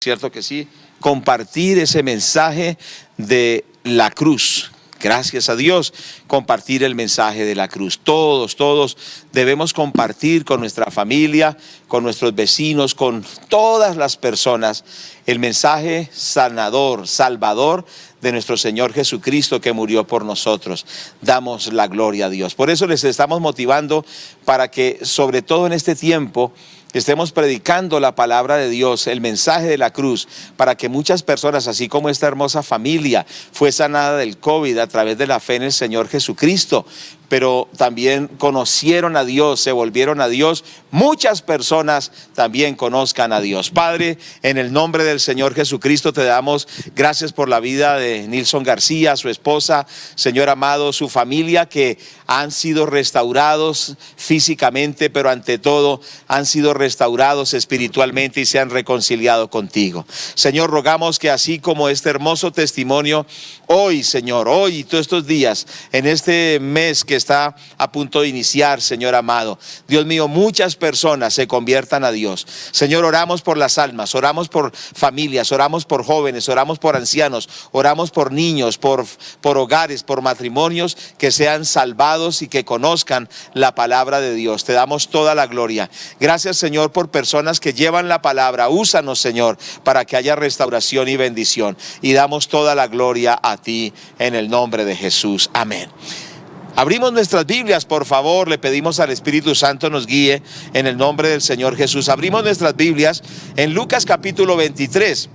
¿cierto que sí? Compartir ese mensaje de la cruz. Gracias a Dios, compartir el mensaje de la cruz. Todos debemos compartir con nuestra familia, con nuestros vecinos, con todas las personas, el mensaje sanador, salvador de nuestro Señor Jesucristo que murió por nosotros. Damos la gloria a Dios. Por eso les estamos motivando para que, sobre todo en este tiempo, estemos predicando la palabra de Dios, el mensaje de la cruz, para que muchas personas, así como esta hermosa familia, fue sanada del COVID a través de la fe en el Señor Jesucristo, pero también conocieron a Dios, se volvieron a Dios. Muchas personas también conozcan a Dios. Padre, en el nombre del Señor Jesucristo te damos gracias por la vida de Nilson García, su esposa, Señor amado, su familia, que han sido restaurados físicamente, pero ante todo han sido restaurados espiritualmente y se han reconciliado contigo. Señor, rogamos que así como este hermoso testimonio hoy, Señor, hoy y todos estos días, en este mes que está a punto de iniciar, Señor amado, Dios mío, muchas personas se conviertan a Dios. Señor, oramos por las almas, oramos por familias, oramos por jóvenes, oramos por ancianos, oramos por niños, por hogares, por matrimonios que sean salvados y que conozcan la palabra de Dios. Te damos toda la gloria. Gracias, Señor, por personas que llevan la palabra. Úsanos, Señor, para que haya restauración y bendición. Y damos toda la gloria a ti en el nombre de Jesús. Amén. Abrimos nuestras Biblias, por favor, le pedimos al Espíritu Santo nos guíe en el nombre del Señor Jesús. Abrimos nuestras Biblias en Lucas capítulo 23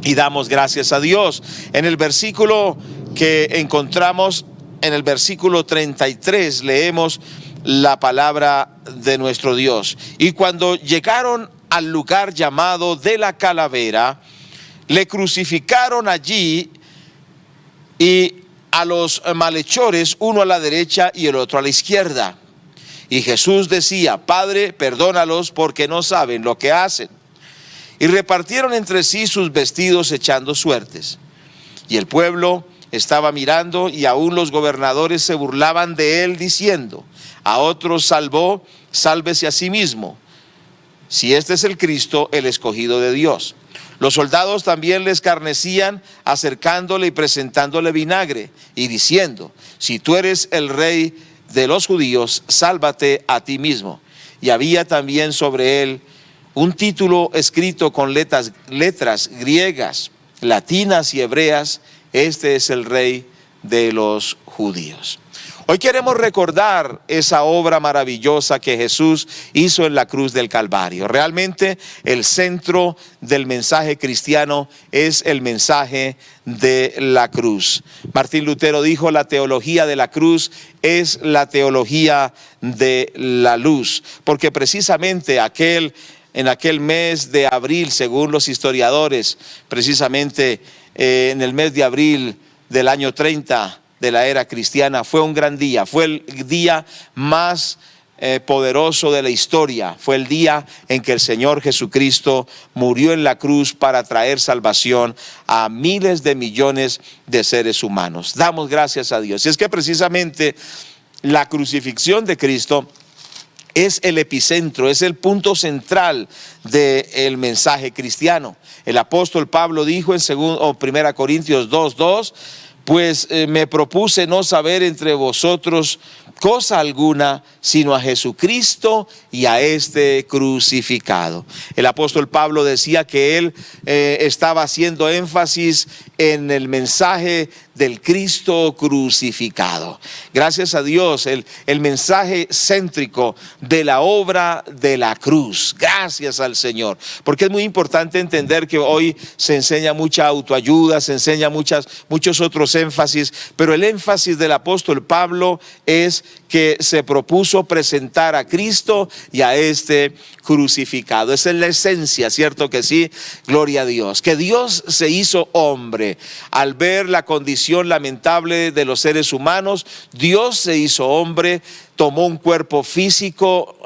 y damos gracias a Dios. En el versículo que encontramos, en el versículo 33, leemos la palabra de nuestro Dios. Y cuando llegaron al lugar llamado de la Calavera, le crucificaron allí y a los malhechores, uno a la derecha y el otro a la izquierda. Y Jesús decía: Padre, perdónalos porque no saben lo que hacen. Y repartieron entre sí sus vestidos echando suertes. Y el pueblo estaba mirando, y aún los gobernadores se burlaban de él, diciendo: a otros salvó, sálvese a sí mismo, si este es el Cristo, el escogido de Dios. Los soldados también le escarnecían, acercándole y presentándole vinagre, y diciendo: si tú eres el rey de los judíos, sálvate a ti mismo. Y había también sobre él un título escrito con letras griegas, latinas y hebreas: este es el rey de los judíos. Hoy queremos recordar esa obra maravillosa que Jesús hizo en la cruz del Calvario. Realmente el centro del mensaje cristiano es el mensaje de la cruz. Martín Lutero dijo: la teología de la cruz es la teología de la luz, porque precisamente en aquel mes de abril, según los historiadores, precisamente en el mes de abril del año 30 de la era cristiana, fue un gran día, fue el día más poderoso de la historia. Fue el día en que el Señor Jesucristo murió en la cruz para traer salvación a miles de millones de seres humanos. Damos gracias a Dios. Y es que precisamente la crucifixión de Cristo es el epicentro, es el punto central del mensaje cristiano. El apóstol Pablo dijo en 1 Corintios 2:2: pues me propuse no saber entre vosotros cosa alguna, sino a Jesucristo y a este crucificado. El apóstol Pablo decía que él estaba haciendo énfasis en el mensaje del Cristo crucificado. Gracias a Dios, el mensaje céntrico de la obra de la cruz. Gracias al Señor, porque es muy importante entender que hoy se enseña mucha autoayuda, se enseña muchos otros énfasis, pero el énfasis del apóstol Pablo es que se propuso presentar a Cristo y a este crucificado. Esa es la esencia, ¿cierto que sí? Gloria a Dios. Que Dios se hizo hombre. Al ver la condición lamentable de los seres humanos, Dios se hizo hombre, tomó un cuerpo físico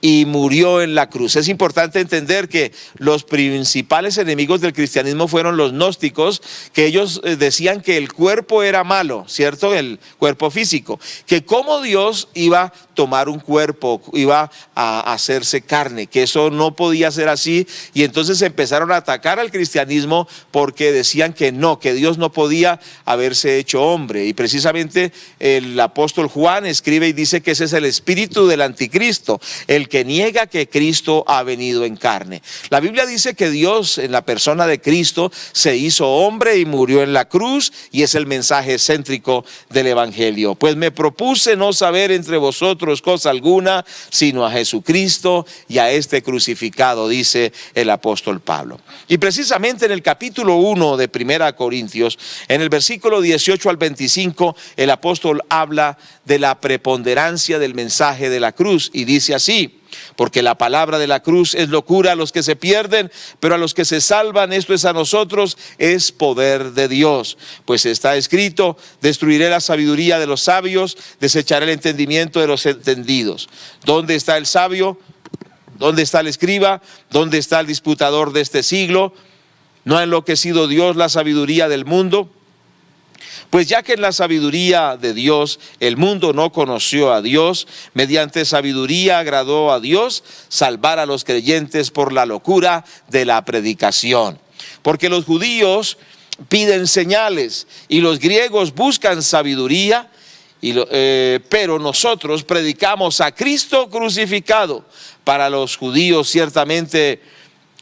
y murió en la cruz. Es importante entender que los principales enemigos del cristianismo fueron los gnósticos, que ellos decían que el cuerpo era malo, ¿cierto? El cuerpo físico, que como Dios iba a tomar un cuerpo, iba a hacerse carne, que eso no podía ser así, y entonces empezaron a atacar al cristianismo porque decían que no, que Dios no podía haberse hecho hombre. Y precisamente el apóstol Juan escribe y dice que ese es el espíritu del anticristo, el que niega que Cristo ha venido en carne. La Biblia dice que Dios, en la persona de Cristo, se hizo hombre y murió en la cruz, y es el mensaje céntrico del evangelio. Pues me propuse no saber entre vosotros cosa alguna, sino a Jesucristo y a este crucificado, dice el apóstol Pablo. Y precisamente en el capítulo 1 de 1 Corintios, en el versículo 18 al 25, el apóstol habla de la preponderancia del mensaje de la cruz, y dice así: porque la palabra de la cruz es locura a los que se pierden, pero a los que se salvan, esto es a nosotros, es poder de Dios. Pues está escrito: destruiré la sabiduría de los sabios, desecharé el entendimiento de los entendidos. ¿Dónde está el sabio? ¿Dónde está el escriba? ¿Dónde está el disputador de este siglo? ¿No ha enloquecido Dios la sabiduría del mundo? Pues ya que en la sabiduría de Dios el mundo no conoció a Dios, mediante sabiduría agradó a Dios salvar a los creyentes por la locura de la predicación. Porque los judíos piden señales y los griegos buscan sabiduría, pero nosotros predicamos a Cristo crucificado, para los judíos ciertamente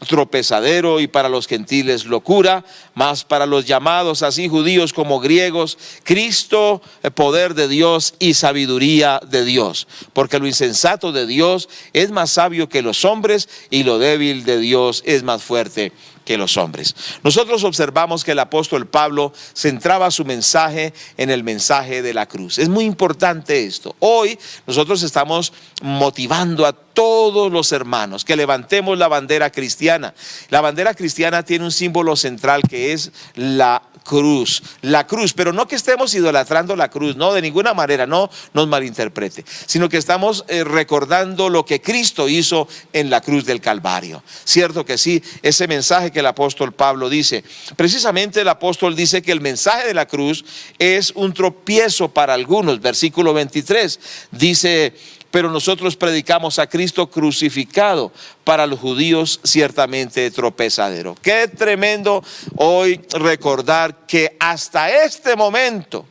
tropezadero y para los gentiles locura, mas para los llamados así judíos como griegos, Cristo, poder de Dios y sabiduría de Dios. Porque lo insensato de Dios es más sabio que los hombres, y lo débil de Dios es más fuerte que los hombres. Nosotros observamos que el apóstol Pablo centraba su mensaje en el mensaje de la cruz. Es muy importante esto. Hoy nosotros estamos motivando a todos los hermanos que levantemos la bandera cristiana. La bandera cristiana tiene un símbolo central que es la cruz, pero no que estemos idolatrando la cruz, no, de ninguna manera, no nos malinterprete, sino que estamos recordando lo que Cristo hizo en la cruz del Calvario. Cierto que sí, ese mensaje que el apóstol Pablo dice, precisamente el apóstol dice que el mensaje de la cruz es un tropiezo para algunos. Versículo 23 dice: pero nosotros predicamos a Cristo crucificado, para los judíos ciertamente tropezadero. Qué tremendo hoy recordar que hasta este momento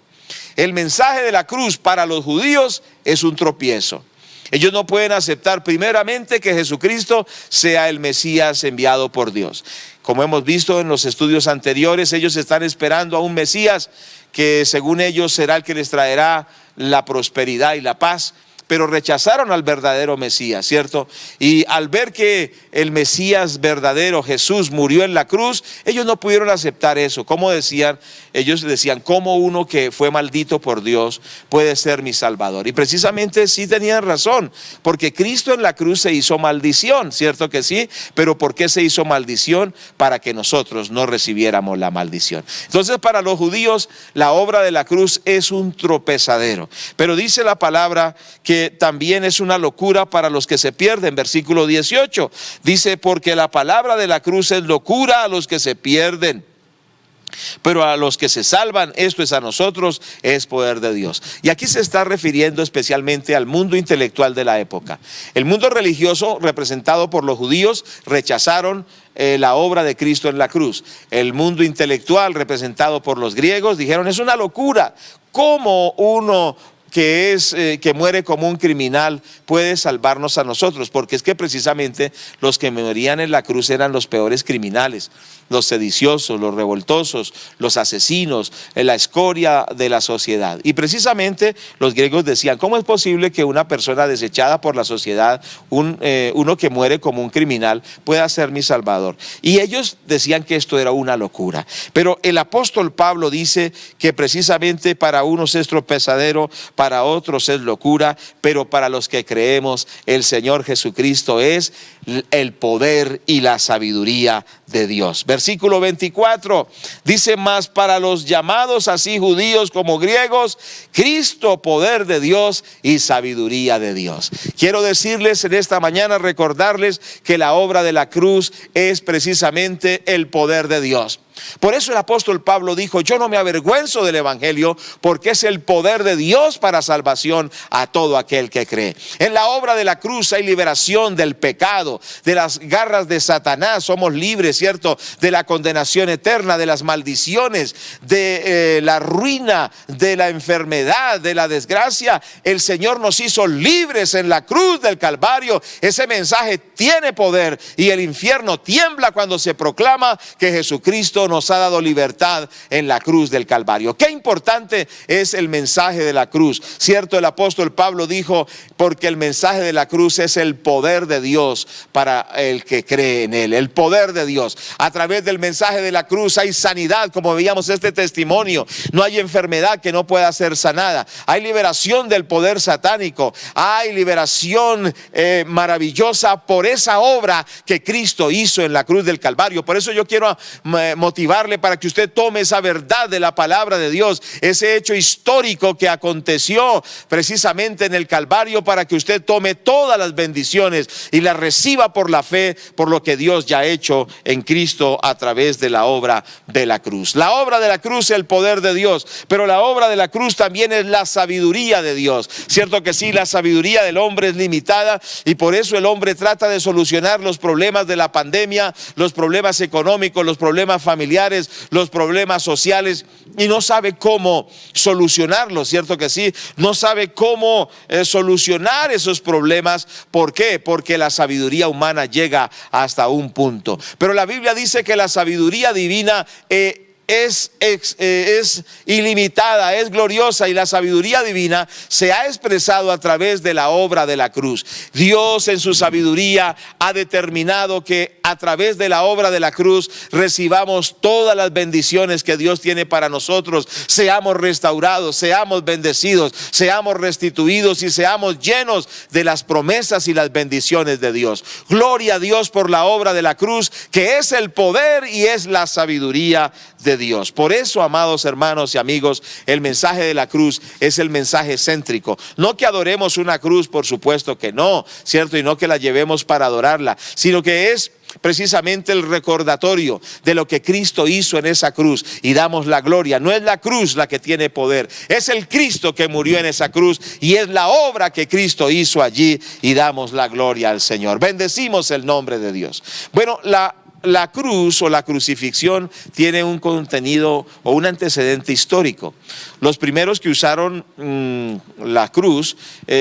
el mensaje de la cruz para los judíos es un tropiezo. Ellos no pueden aceptar primeramente que Jesucristo sea el Mesías enviado por Dios. Como hemos visto en los estudios anteriores, ellos están esperando a un Mesías que según ellos será el que les traerá la prosperidad y la paz, pero rechazaron al verdadero Mesías, ¿cierto? Y al ver que el Mesías verdadero, Jesús, murió en la cruz, ellos no pudieron aceptar eso. ¿Cómo decían? Ellos decían: ¿cómo uno que fue maldito por Dios puede ser mi Salvador? Y precisamente sí tenían razón, porque Cristo en la cruz se hizo maldición, ¿cierto que sí? Pero ¿por qué se hizo maldición? Para que nosotros no recibiéramos la maldición. Entonces, para los judíos la obra de la cruz es un tropezadero, pero dice la palabra que también es una locura para los que se pierden. Versículo 18 dice: porque la palabra de la cruz es locura a los que se pierden, pero a los que se salvan, esto es a nosotros, es poder de Dios. Y aquí se está refiriendo especialmente al mundo intelectual de la época. El mundo religioso, representado por los judíos, rechazaron la obra de Cristo en la cruz. El mundo intelectual, representado por los griegos, dijeron: es una locura. ¿Cómo uno que muere como un criminal puede salvarnos a nosotros? Porque es que precisamente los que morían en la cruz eran los peores criminales, los sediciosos, los revoltosos, los asesinos, la escoria de la sociedad. Y precisamente los griegos decían: ¿cómo es posible que una persona desechada por la sociedad, uno que muere como un criminal, pueda ser mi Salvador? Y ellos decían que esto era una locura. Pero el apóstol Pablo dice que precisamente para unos es tropezadero, para otros es locura, pero para los que creemos el Señor Jesucristo es el poder y la sabiduría de Dios. Versículo 24 dice: mas para los llamados, así judíos como griegos, Cristo, poder de Dios y sabiduría de Dios. Quiero decirles en esta mañana, recordarles que la obra de la cruz es precisamente el poder de Dios. Por eso el apóstol Pablo dijo: yo no me avergüenzo del evangelio, porque es el poder de Dios para salvación a todo aquel que cree. En la obra de la cruz hay liberación del pecado, de las garras de Satanás. Somos libres, ¿cierto?, de la condenación eterna, de las maldiciones, de la ruina, de la enfermedad, de la desgracia. El Señor nos hizo libres en la cruz del Calvario. Ese mensaje tiene poder, y el infierno tiembla cuando se proclama que Jesucristo nos ha dado libertad en la cruz del Calvario. Qué importante es el mensaje de la cruz, ¿cierto? El apóstol Pablo dijo: porque el mensaje de la cruz es el poder de Dios para el que cree en él. El poder de Dios. A través del mensaje de la cruz hay sanidad, como veíamos este testimonio. No hay enfermedad que no pueda ser sanada. Hay liberación del poder satánico. Hay liberación maravillosa por esa obra que Cristo hizo en la cruz del Calvario. Por eso yo quiero motivarle para que usted tome esa verdad de la palabra de Dios, ese hecho histórico que aconteció precisamente en el Calvario, para que usted tome todas las bendiciones y las reciba por la fe, por lo que Dios ya ha hecho en Cristo a través de la obra de la cruz. La obra de la cruz es el poder de Dios, pero la obra de la cruz también es la sabiduría de Dios. Cierto que sí, la sabiduría del hombre es limitada, y por eso el hombre trata de solucionar los problemas de la pandemia, los problemas económicos, los problemas familiares, los problemas sociales, y no sabe cómo solucionarlos. Cierto que sí, no sabe cómo solucionar esos problemas. ¿Por qué? Porque la sabiduría humana llega hasta un punto, pero la Biblia dice que la sabiduría divina es ilimitada, es gloriosa, y la sabiduría divina se ha expresado a través de la obra de la cruz. Dios en su sabiduría ha determinado que a través de la obra de la cruz recibamos todas las bendiciones que Dios tiene para nosotros, seamos restaurados, seamos bendecidos, seamos restituidos y seamos llenos de las promesas y las bendiciones de Dios. Gloria a Dios por la obra de la cruz, que es el poder y es la sabiduría de Dios. Por eso, amados hermanos y amigos, el mensaje de la cruz es el mensaje céntrico. No que adoremos una cruz, por supuesto que no, ¿cierto? Y no que la llevemos para adorarla, sino que es precisamente el recordatorio de lo que Cristo hizo en esa cruz, y damos la gloria. No es la cruz la que tiene poder, es el Cristo que murió en esa cruz, y es la obra que Cristo hizo allí, y damos la gloria al Señor. Bendecimos el nombre de Dios. Bueno, la cruz o la crucifixión tiene un contenido o un antecedente histórico. Los primeros que usaron la cruz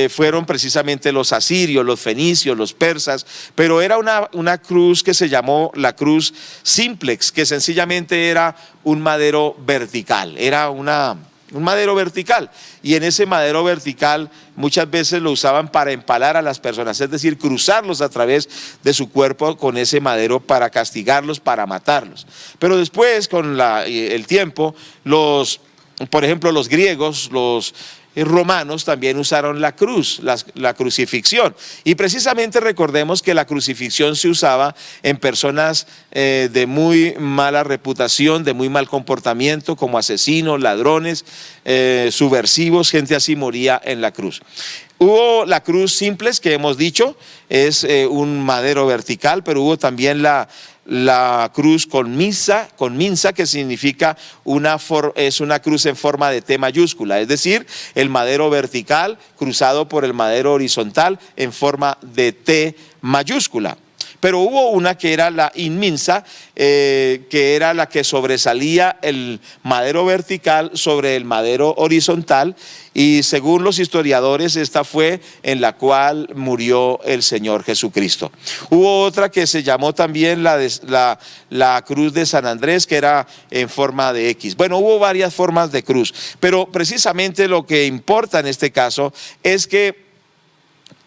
fueron precisamente los asirios, los fenicios, los persas, pero era una cruz que se llamó la cruz simplex, que sencillamente era un madero vertical, era un madero vertical, y en ese madero vertical muchas veces lo usaban para empalar a las personas, es decir, cruzarlos a través de su cuerpo con ese madero para castigarlos, para matarlos. Pero después, con el tiempo, por ejemplo, los griegos, los romanos también usaron la cruz, la crucifixión, y precisamente recordemos que la crucifixión se usaba en personas de muy mala reputación, de muy mal comportamiento, como asesinos, ladrones, subversivos. Gente así moría en la cruz. Hubo la cruz simples, que hemos dicho es un madero vertical, pero hubo también la cruz con minsa, que significa es una cruz en forma de T mayúscula, es decir, el madero vertical cruzado por el madero horizontal en forma de T mayúscula. Pero hubo una que era la inminsa, que era la que sobresalía el madero vertical sobre el madero horizontal, y según los historiadores esta fue en la cual murió el Señor Jesucristo. Hubo otra que se llamó también la cruz de San Andrés, que era en forma de X. Bueno, hubo varias formas de cruz, pero precisamente lo que importa en este caso es que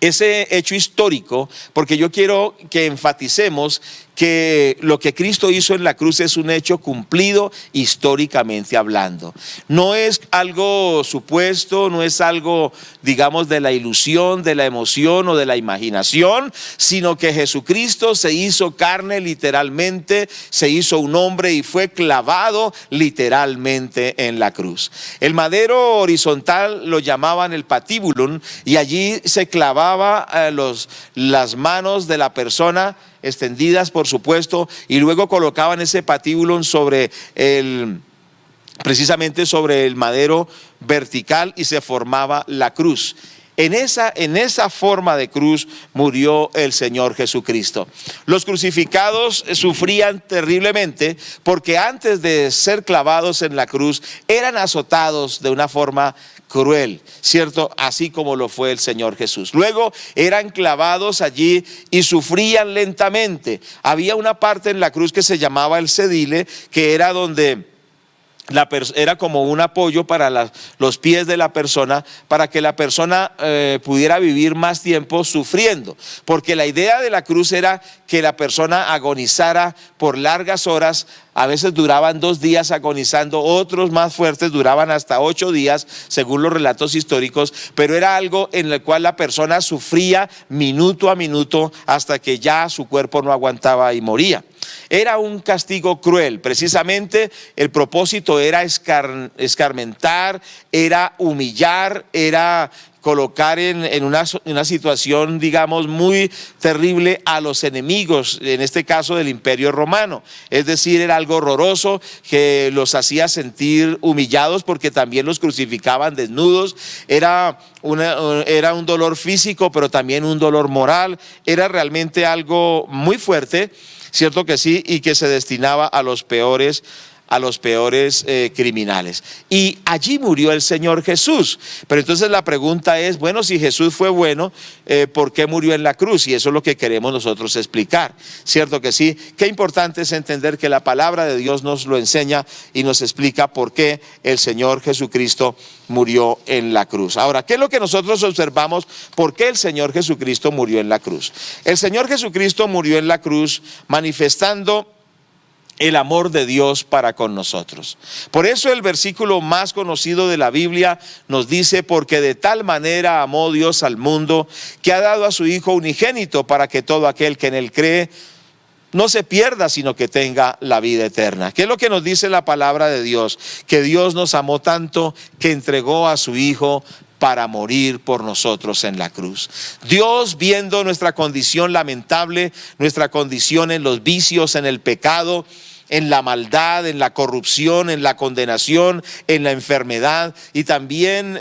ese hecho histórico, porque yo quiero que enfaticemos que lo que Cristo hizo en la cruz es un hecho cumplido históricamente hablando. No es algo supuesto, no es algo, digamos, de la ilusión, de la emoción o de la imaginación, sino que Jesucristo se hizo carne literalmente, se hizo un hombre y fue clavado literalmente en la cruz. El madero horizontal lo llamaban el patíbulum, y allí se clavaba las manos de la persona extendidas, por supuesto, y luego colocaban ese patíbulum precisamente sobre el madero vertical, y se formaba la cruz. En esa forma de cruz murió el Señor Jesucristo. Los crucificados sufrían terriblemente porque antes de ser clavados en la cruz eran azotados de una forma cruel, ¿cierto? Así como lo fue el Señor Jesús. Luego eran clavados allí y sufrían lentamente. Había una parte en la cruz que se llamaba el cedile, que era donde era como un apoyo para los pies de la persona, para que la persona pudiera vivir más tiempo sufriendo, porque la idea de la cruz era que la persona agonizara por largas horas. A veces duraban 2 días agonizando, otros más fuertes duraban hasta 8 días, según los relatos históricos, pero era algo en el cual la persona sufría minuto a minuto hasta que ya su cuerpo no aguantaba y moría. Era un castigo cruel. Precisamente el propósito era escarmentar, era humillar, era colocar en una situación, digamos, muy terrible a los enemigos, en este caso del Imperio Romano. Es decir, era algo horroroso que los hacía sentir humillados, porque también los crucificaban desnudos. Era un dolor físico, pero también un dolor moral. Era realmente algo muy fuerte, cierto que sí, y que se destinaba a los peores criminales. Y allí murió el Señor Jesús. Pero entonces la pregunta es, bueno, si Jesús fue bueno, ¿por qué murió en la cruz? Y eso es lo que queremos nosotros explicar, ¿cierto que sí? Qué importante es entender que la palabra de Dios nos lo enseña y nos explica por qué el Señor Jesucristo murió en la cruz. Ahora, ¿qué es lo que nosotros observamos? ¿Por qué el Señor Jesucristo murió en la cruz? El Señor Jesucristo murió en la cruz manifestando el amor de Dios para con nosotros. Por eso el versículo más conocido de la Biblia nos dice: porque de tal manera amó Dios al mundo, que ha dado a su Hijo unigénito, para que todo aquel que en él cree no se pierda, sino que tenga la vida eterna. ¿Qué es lo que nos dice la palabra de Dios? Que Dios nos amó tanto que entregó a su Hijo para morir por nosotros en la cruz. Dios, viendo nuestra condición lamentable, nuestra condición en los vicios, en el pecado, en la maldad, en la corrupción, en la condenación, en la enfermedad, y también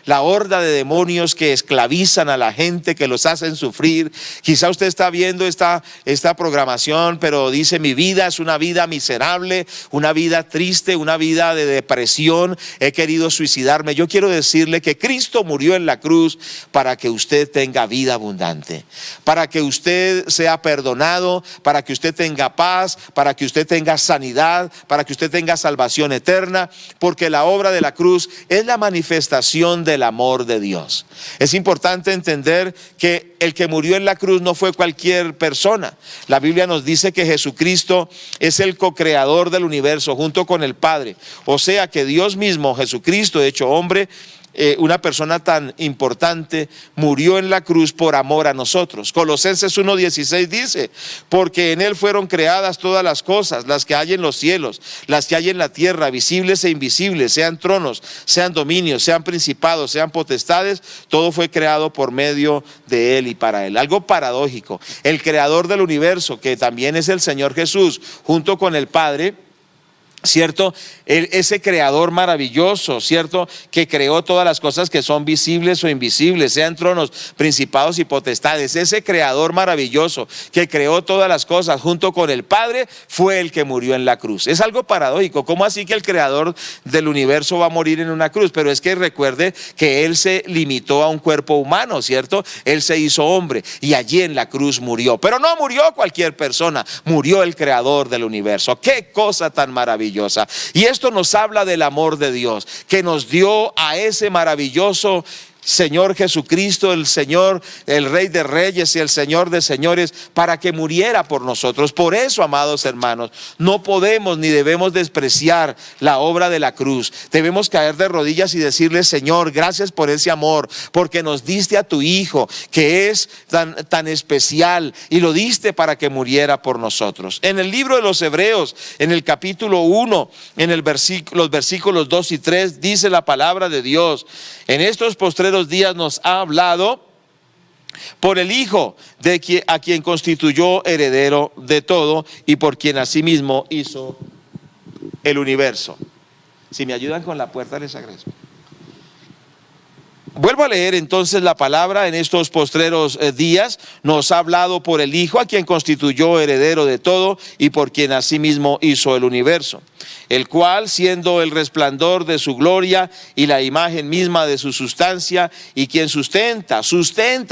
la horda de demonios que esclavizan a la gente, que los hacen sufrir. Quizá usted está viendo esta programación, pero dice: mi vida es una vida miserable, una vida triste, una vida de depresión, he querido suicidarme. Yo quiero decirle que Cristo murió en la cruz para que usted tenga vida abundante, para que usted sea perdonado, para que usted tenga paz, para que usted tenga sanidad, para que usted tenga salvación eterna, porque la obra de la cruz es la manifestación del amor de Dios. Es importante entender que el que murió en la cruz no fue cualquier persona. La Biblia nos dice que Jesucristo es el co-creador del universo junto con el Padre. O sea que Dios mismo, Jesucristo hecho hombre, una persona tan importante, murió en la cruz por amor a nosotros. Colosenses 1:16 dice: porque en él fueron creadas todas las cosas, las que hay en los cielos, las que hay en la tierra, visibles e invisibles, sean tronos, sean dominios, sean principados, sean potestades. Todo fue creado por medio de él y para él. Algo paradójico: el creador del universo, que también es el Señor Jesús, junto con el Padre, ¿cierto? Ese creador maravilloso, ¿cierto? Que creó todas las cosas que son visibles o invisibles, sean tronos, principados y potestades. Ese creador maravilloso que creó todas las cosas junto con el Padre fue el que murió en la cruz. Es algo paradójico. ¿Cómo así que el creador del universo va a morir en una cruz? Pero es que recuerde que él se limitó a un cuerpo humano, ¿cierto? Él se hizo hombre y allí en la cruz murió. Pero no murió cualquier persona, murió el creador del universo. ¡Qué cosa tan maravillosa! Y esto nos habla del amor de Dios, que nos dio a ese maravilloso Señor Jesucristo, el Señor, el Rey de Reyes y el Señor de Señores, para que muriera por nosotros. Por eso, amados hermanos, no podemos ni debemos despreciar la obra de la cruz. Debemos caer de rodillas y decirle: Señor, gracias por ese amor, porque nos diste a tu Hijo, que es tan especial, y lo diste para que muriera por nosotros. En el libro de los Hebreos, en el capítulo 1, en los versículos 2 y 3, dice la palabra de Dios: en estos postreros días nos ha hablado por el Hijo, a quien constituyó heredero de todo y por quien asimismo hizo el universo. Si me ayudan con la puerta, les agradezco. Vuelvo a leer entonces la palabra: en estos postreros días nos ha hablado por el Hijo, a quien constituyó heredero de todo y por quien asimismo hizo el universo, el cual, siendo el resplandor de su gloria y la imagen misma de su sustancia, y quien sustenta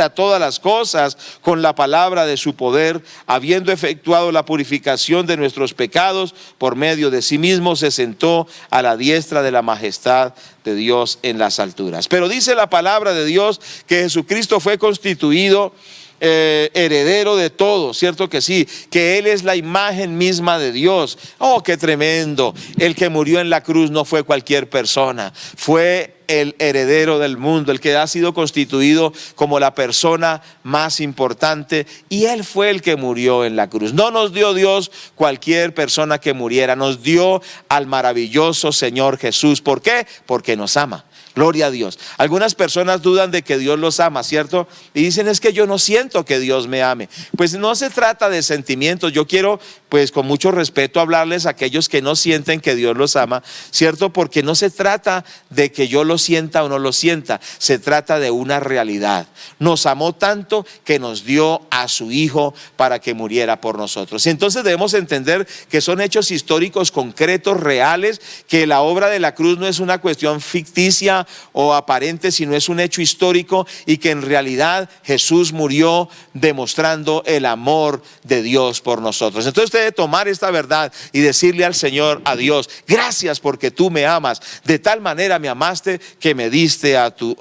todas las cosas con la palabra de su poder, habiendo efectuado la purificación de nuestros pecados por medio de sí mismo, se sentó a la diestra de la majestad de Dios en las alturas. Pero dice la palabra de Dios que Jesucristo fue constituido heredero de todo, ¿cierto que sí? Que Él es la imagen misma de Dios. Oh, qué tremendo. El que murió en la cruz no fue cualquier persona, fue el heredero del mundo, el que ha sido constituido como la persona más importante, y Él fue el que murió en la cruz. No nos dio Dios cualquier persona que muriera, nos dio al maravilloso Señor Jesús. ¿Por qué? Porque nos ama. Gloria a Dios. Algunas personas dudan de que Dios los ama, ¿cierto? Y dicen: es que yo no siento que Dios me ame. Pues no se trata de sentimientos. Yo quiero, pues con mucho respeto, hablarles a aquellos que no sienten que Dios los ama, ¿cierto? Porque no se trata de que yo lo sienta o no lo sienta. Se trata de una realidad. Nos amó tanto que nos dio a su Hijo para que muriera por nosotros. Entonces debemos entender que son hechos históricos concretos, reales, que la obra de la cruz no es una cuestión ficticia o aparente, sino es un hecho histórico, y que en realidad Jesús murió demostrando el amor de Dios por nosotros. Entonces usted debe tomar esta verdad y decirle al Señor, a Dios: gracias porque tú me amas, de tal manera me amaste que me diste a tu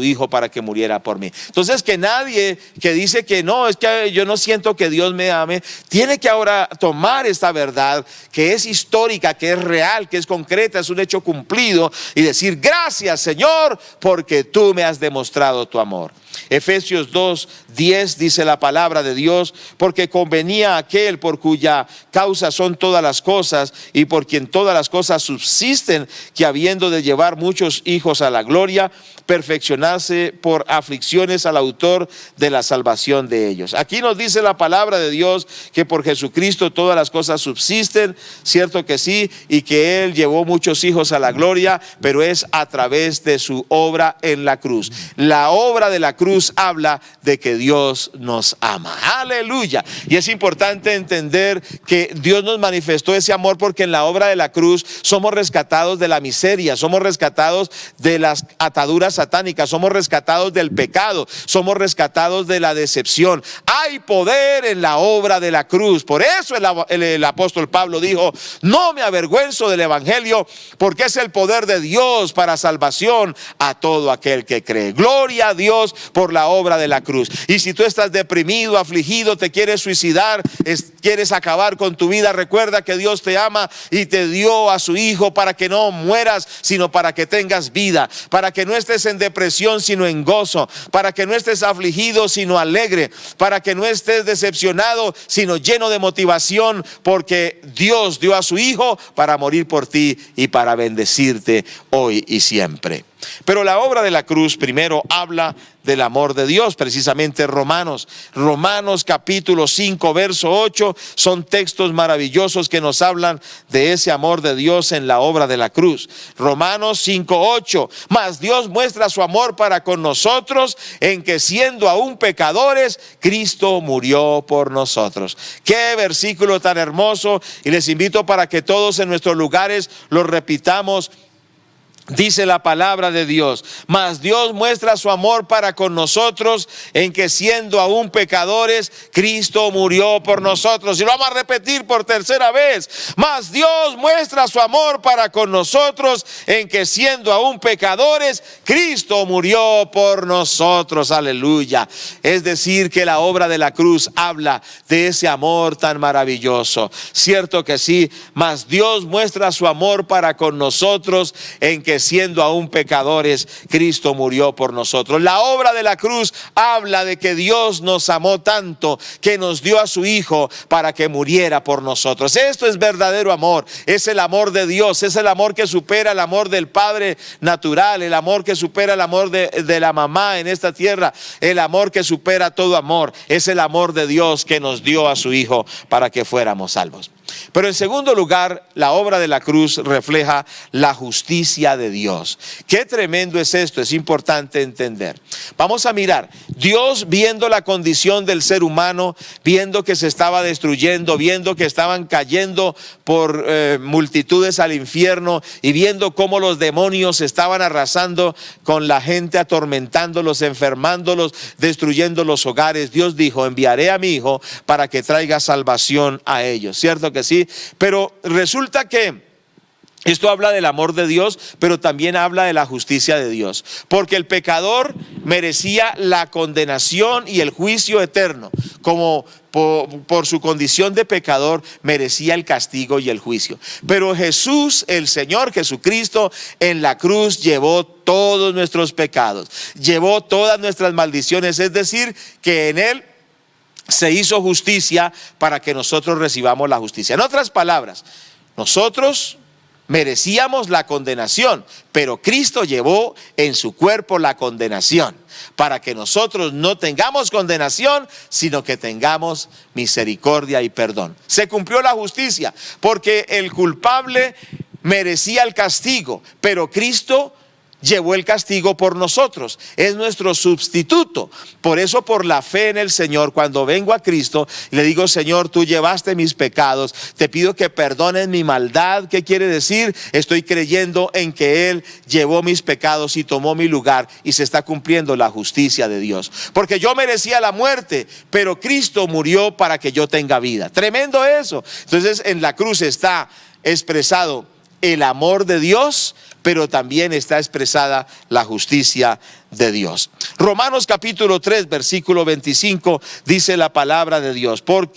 Hijo para que muriera por mí. Entonces, que nadie que dice que no, es que yo no siento que Dios me ame, tiene que ahora tomar esta verdad que es histórica, que es real, que es concreta, es un hecho cumplido, y decir: gracias, Señor, porque tú me has demostrado tu amor. Efesios 2:10 dice la palabra de Dios: porque convenía a aquel por cuya causa son todas las cosas y por quien todas las cosas subsisten, que habiendo de llevar muchos hijos a la gloria, perfeccionarse por aflicciones al autor de la salvación de ellos. Aquí nos dice la palabra de Dios que por Jesucristo todas las cosas subsisten, cierto que sí, y que Él llevó muchos hijos a la gloria, pero es a través de su obra en la cruz. La obra de la cruz habla de que Dios nos ama. Aleluya. Y es importante entender que Dios nos manifestó ese amor porque en la obra de la cruz somos rescatados de la miseria, somos rescatados de las ataduras satánicas, somos rescatados del pecado, somos rescatados de la decepción. Hay poder en la obra de la cruz. Por eso el apóstol Pablo dijo: no me avergüenzo del evangelio, porque es el poder de Dios para salvación a todo aquel que cree. Gloria a Dios por la obra de la cruz. Y si tú estás deprimido, afligido, te quieres suicidar, quieres acabar con tu vida, recuerda que Dios te ama y te dio a su Hijo para que no mueras, sino para que tengas vida, para que no estés en depresión sino en gozo, para que no estés afligido sino alegre, para que no estés decepcionado sino lleno de motivación, porque Dios dio a su Hijo para morir por ti y para bendecirte hoy y siempre. Pero la obra de la cruz primero habla del amor de Dios. Precisamente Romanos capítulo 5 verso 8 son textos maravillosos que nos hablan de ese amor de Dios en la obra de la cruz. Romanos 5:8: mas Dios muestra su amor para con nosotros en que, siendo aún pecadores, Cristo murió por nosotros. Qué versículo tan hermoso, y les invito para que todos en nuestros lugares lo repitamos Dice la palabra de Dios: mas Dios muestra su amor para con nosotros en que siendo aún pecadores, Cristo murió por nosotros. Y lo vamos a repetir por tercera vez: mas Dios muestra su amor para con nosotros en que siendo aún pecadores, Cristo murió por nosotros. Aleluya. Es decir, que la obra de la cruz habla de ese amor tan maravilloso. Cierto que sí, mas Dios muestra su amor para con nosotros en que siendo aún pecadores, Cristo murió por nosotros. La obra de la cruz habla de que Dios nos amó tanto que nos dio a su Hijo para que muriera por nosotros. Esto es verdadero amor, es el amor de Dios, es el amor que supera el amor del Padre natural, el amor que supera el amor de la mamá en esta tierra, el amor que supera todo amor. Es el amor de Dios que nos dio a su Hijo para que fuéramos salvos. Pero en segundo lugar, la obra de la cruz refleja la justicia de Dios. Qué tremendo es esto, es importante entender. Vamos a mirar, Dios viendo la condición del ser humano, viendo que se estaba destruyendo, viendo que estaban cayendo por multitudes al infierno y viendo cómo los demonios estaban arrasando con la gente, atormentándolos, enfermándolos, destruyendo los hogares. Dios dijo: enviaré a mi Hijo para que traiga salvación a ellos. ¿Cierto que sí? Pero resulta que esto habla del amor de Dios, pero también habla de la justicia de Dios, porque el pecador merecía la condenación y el juicio eterno, como por su condición de pecador merecía el castigo y el juicio. Pero Jesús, el Señor Jesucristo, en la cruz llevó todos nuestros pecados, llevó todas nuestras maldiciones, es decir, que en Él se hizo justicia para que nosotros recibamos la justicia. En otras palabras, nosotros merecíamos la condenación, pero Cristo llevó en su cuerpo la condenación para que nosotros no tengamos condenación, sino que tengamos misericordia y perdón. Se cumplió la justicia porque el culpable merecía el castigo, pero Cristo llevó el castigo por nosotros, es nuestro sustituto. Por eso, por la fe en el Señor, cuando vengo a Cristo, le digo: Señor, tú llevaste mis pecados, te pido que perdones mi maldad. ¿Qué quiere decir? Estoy creyendo en que Él llevó mis pecados y tomó mi lugar, y se está cumpliendo la justicia de Dios, porque yo merecía la muerte, pero Cristo murió para que yo tenga vida. Tremendo eso. Entonces, en la cruz está expresado el amor de Dios, pero también está expresada la justicia de Dios. Romanos capítulo 3, versículo 25, dice la palabra de Dios: por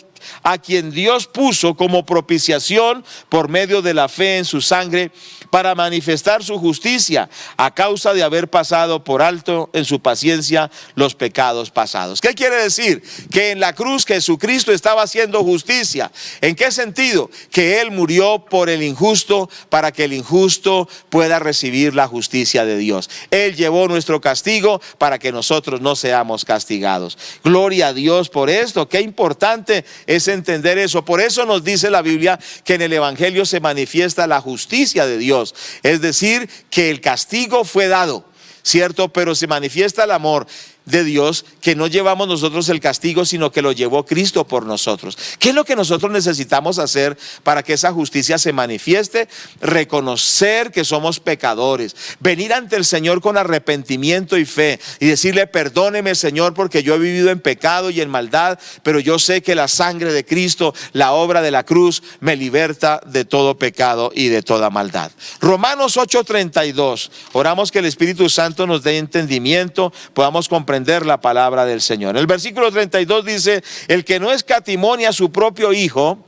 a quien Dios puso como propiciación por medio de la fe en su sangre, para manifestar su justicia a causa de haber pasado por alto en su paciencia los pecados pasados. ¿Qué quiere decir? Que en la cruz Jesucristo estaba haciendo justicia. ¿En qué sentido? Que Él murió por el injusto para que el injusto pueda recibir la justicia de Dios. Él llevó nuestro castigo para que nosotros no seamos castigados. Gloria a Dios por esto. Qué importante es entender eso. Por eso nos dice la Biblia que en el Evangelio se manifiesta la justicia de Dios. Es decir, que el castigo fue dado, ¿cierto? Pero se manifiesta el amor de Dios, que no llevamos nosotros el castigo, sino que lo llevó Cristo por nosotros. ¿Qué es lo que nosotros necesitamos hacer para que esa justicia se manifieste? Reconocer que somos pecadores, venir ante el Señor con arrepentimiento y fe y decirle: perdóneme, Señor, porque yo he vivido en pecado y en maldad, pero yo sé que la sangre de Cristo, la obra de la cruz, me liberta de todo pecado y de toda maldad. Romanos 8:32, oramos que el Espíritu Santo nos dé entendimiento, podamos comprender la palabra del Señor. El versículo 32 dice: el que no escatimó a su propio Hijo,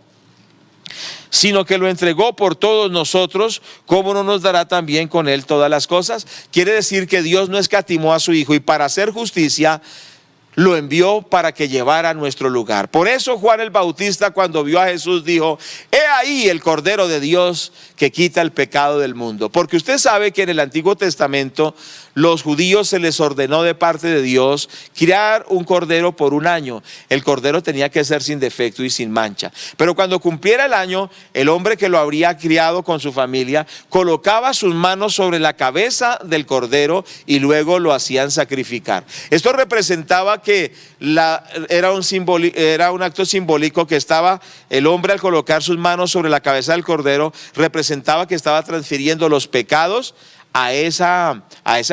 sino que lo entregó por todos nosotros, ¿cómo no nos dará también con Él todas las cosas? Quiere decir que Dios no escatimó a su Hijo, y para hacer justicia lo envió para que llevara nuestro lugar. Por eso Juan el Bautista, cuando vio a Jesús, dijo: he ahí el Cordero de Dios que quita el pecado del mundo. Porque usted sabe que en el Antiguo Testamento los judíos se les ordenó de parte de Dios criar un cordero por un año. El cordero tenía que ser sin defecto y sin mancha. Pero cuando cumpliera el año, el hombre que lo habría criado con su familia colocaba sus manos sobre la cabeza del cordero y luego lo hacían sacrificar. Esto representaba que era un acto simbólico, que estaba el hombre, al colocar sus manos sobre la cabeza del cordero, representaba que estaba transfiriendo los pecados a esa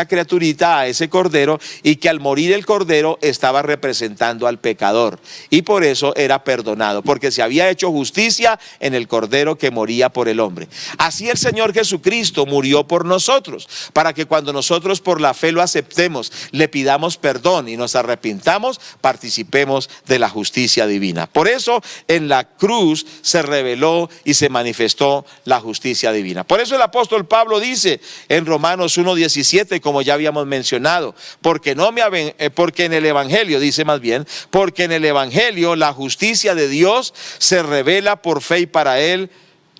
criaturita, a ese cordero, y que al morir el cordero estaba representando al pecador, y por eso era perdonado, porque se había hecho justicia en el cordero que moría por el hombre. Así el Señor Jesucristo murió por nosotros, para que cuando nosotros por la fe lo aceptemos, le pidamos perdón y nos arrepintamos, participemos de la justicia divina. Por eso en la cruz se reveló y se manifestó la justicia divina. Por eso el apóstol Pablo dice en Romanos 1:17, como ya habíamos mencionado, porque en el evangelio, dice más bien, porque en el evangelio la justicia de Dios se revela por fe y para él,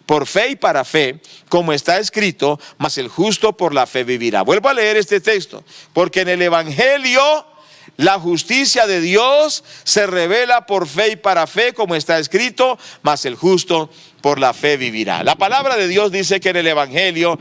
por fe y para fe, como está escrito, mas el justo por la fe vivirá. Vuelvo a leer este texto, porque en el evangelio la justicia de Dios se revela por fe y para fe, como está escrito, mas el justo por la fe vivirá. La palabra de Dios dice que en el evangelio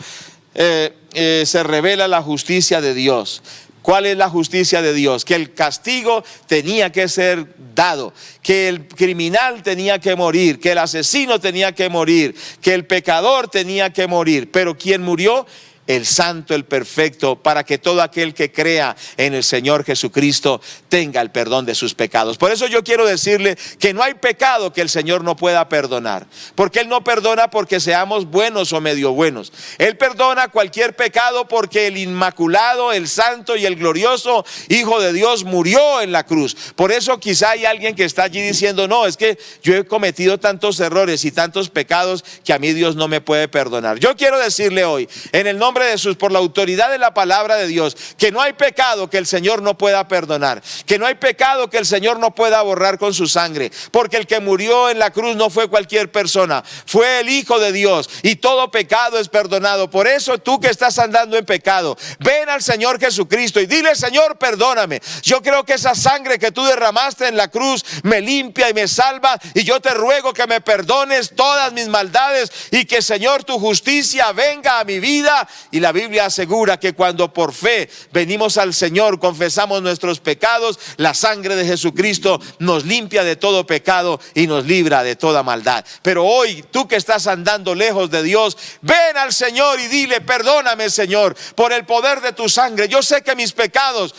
se revela la justicia de Dios. ¿Cuál es la justicia de Dios? Que el castigo tenía que ser dado, que el criminal tenía que morir, que el asesino tenía que morir, que el pecador tenía que morir. Pero ¿quién murió? El santo, el perfecto, para que todo aquel que crea en el Señor Jesucristo tenga el perdón de sus pecados. Por eso yo quiero decirle que no hay pecado que el Señor no pueda perdonar, porque Él no perdona porque seamos buenos o medio buenos. Él perdona cualquier pecado porque el inmaculado, el santo y el glorioso Hijo de Dios murió en la cruz. Por eso quizá hay alguien que está allí diciendo, no, es que yo he cometido tantos errores y tantos pecados que a mí Dios no me puede perdonar. Yo quiero decirle hoy, en el nombre de Jesús, por la autoridad de la palabra de Dios, que no hay pecado que el Señor no pueda perdonar, que no hay pecado que el Señor no pueda borrar con su sangre, porque el que murió en la cruz no fue cualquier persona, fue el Hijo de Dios, y todo pecado es perdonado. Por eso tú que estás andando en pecado, ven al Señor Jesucristo y dile, Señor, perdóname. Yo creo que esa sangre que tú derramaste en la cruz me limpia y me salva, y yo te ruego que me perdones todas mis maldades y que, Señor, tu justicia venga a mi vida. Y la Biblia asegura que cuando por fe venimos al Señor, confesamos nuestros pecados, la sangre de Jesucristo nos limpia de todo pecado y nos libra de toda maldad. Pero hoy, tú que estás andando lejos de Dios, ven al Señor y dile, perdóname, Señor, por el poder de tu sangre. Yo sé que mis pecados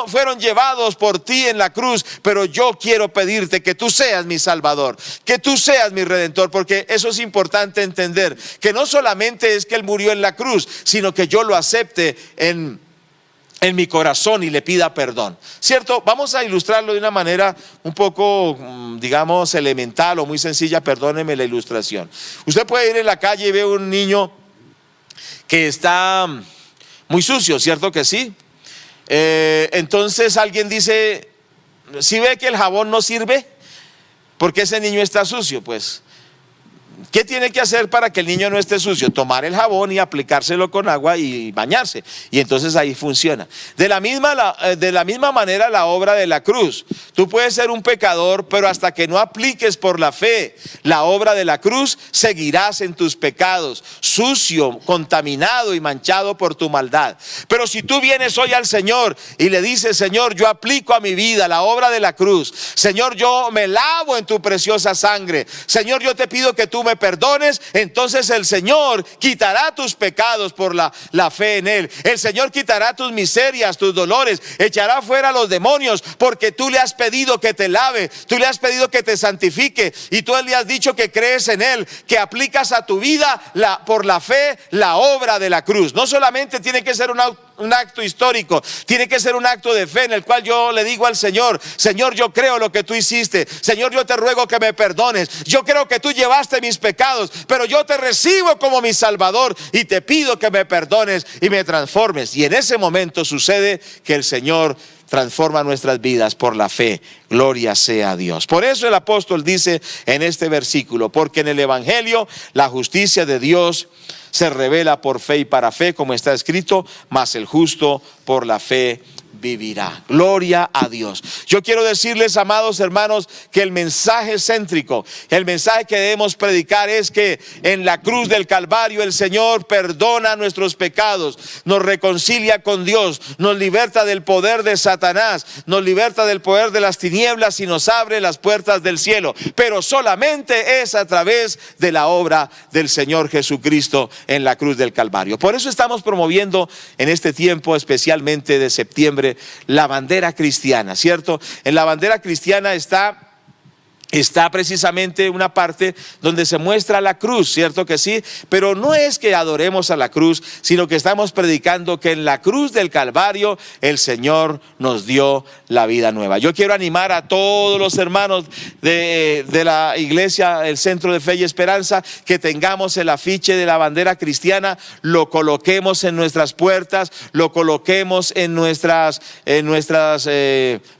fueron llevados por ti en la cruz, pero yo quiero pedirte que tú seas mi Salvador, que tú seas mi Redentor, porque eso es importante entender, que no solamente es que Él murió en la cruz, sino que yo lo acepte en mi corazón y le pida perdón, ¿cierto? Vamos a ilustrarlo de una manera un poco, digamos, elemental o muy sencilla. Perdóneme la ilustración. Usted puede ir en la calle y ve un niño que está muy sucio, ¿cierto que sí? Entonces alguien dice, ¿sí ve que el jabón no sirve? Porque ese niño está sucio. Pues, ¿qué tiene que hacer para que el niño no esté sucio? Tomar el jabón y aplicárselo con agua y bañarse. Y entonces ahí funciona. De la misma manera la obra de la cruz. Tú puedes ser un pecador, pero hasta que no apliques por la fe la obra de la cruz, seguirás en tus pecados, sucio, contaminado y manchado por tu maldad. Pero si tú vienes hoy al Señor y le dices, Señor, yo aplico a mi vida la obra de la cruz. Señor, yo me lavo en tu preciosa sangre. Señor, yo te pido que tú me perdones. Entonces el Señor quitará tus pecados por la fe en Él. El Señor quitará tus miserias, tus dolores, echará fuera los demonios, porque tú le has pedido que te lave, tú le has pedido que te santifique, y tú le has dicho que crees en Él, que aplicas a tu vida por la fe la obra de la cruz. No solamente tiene que ser un acto histórico, tiene que ser un acto de fe en el cual yo le digo al Señor, Señor, yo creo lo que tú hiciste. Señor, yo te ruego que me perdones. Yo creo que tú llevaste mis pecados, pero yo te recibo como mi Salvador y te pido que me perdones y me transformes. Y en ese momento sucede que el Señor transforma nuestras vidas por la fe. Gloria sea a Dios. Por eso el apóstol dice en este versículo, porque en el evangelio la justicia de Dios se revela por fe y para fe, como está escrito, mas el justo por la fe vivirá. Gloria a Dios. Yo quiero decirles, amados hermanos, que el mensaje céntrico, el mensaje que debemos predicar es que en la cruz del Calvario el Señor perdona nuestros pecados, nos reconcilia con Dios, nos liberta del poder de Satanás, nos liberta del poder de las tinieblas y nos abre las puertas del cielo. Pero solamente es a través de la obra del Señor Jesucristo en la cruz del Calvario. Por eso estamos promoviendo en este tiempo, especialmente de septiembre, la bandera cristiana, ¿cierto? En la bandera cristiana está precisamente una parte donde se muestra la cruz, ¿cierto que sí? Pero no es que adoremos a la cruz, sino que estamos predicando que en la cruz del Calvario el Señor nos dio la vida nueva. Yo quiero animar a todos los hermanos de la iglesia, el Centro de Fe y Esperanza, que tengamos el afiche de la bandera cristiana, lo coloquemos en nuestras puertas, lo coloquemos en nuestras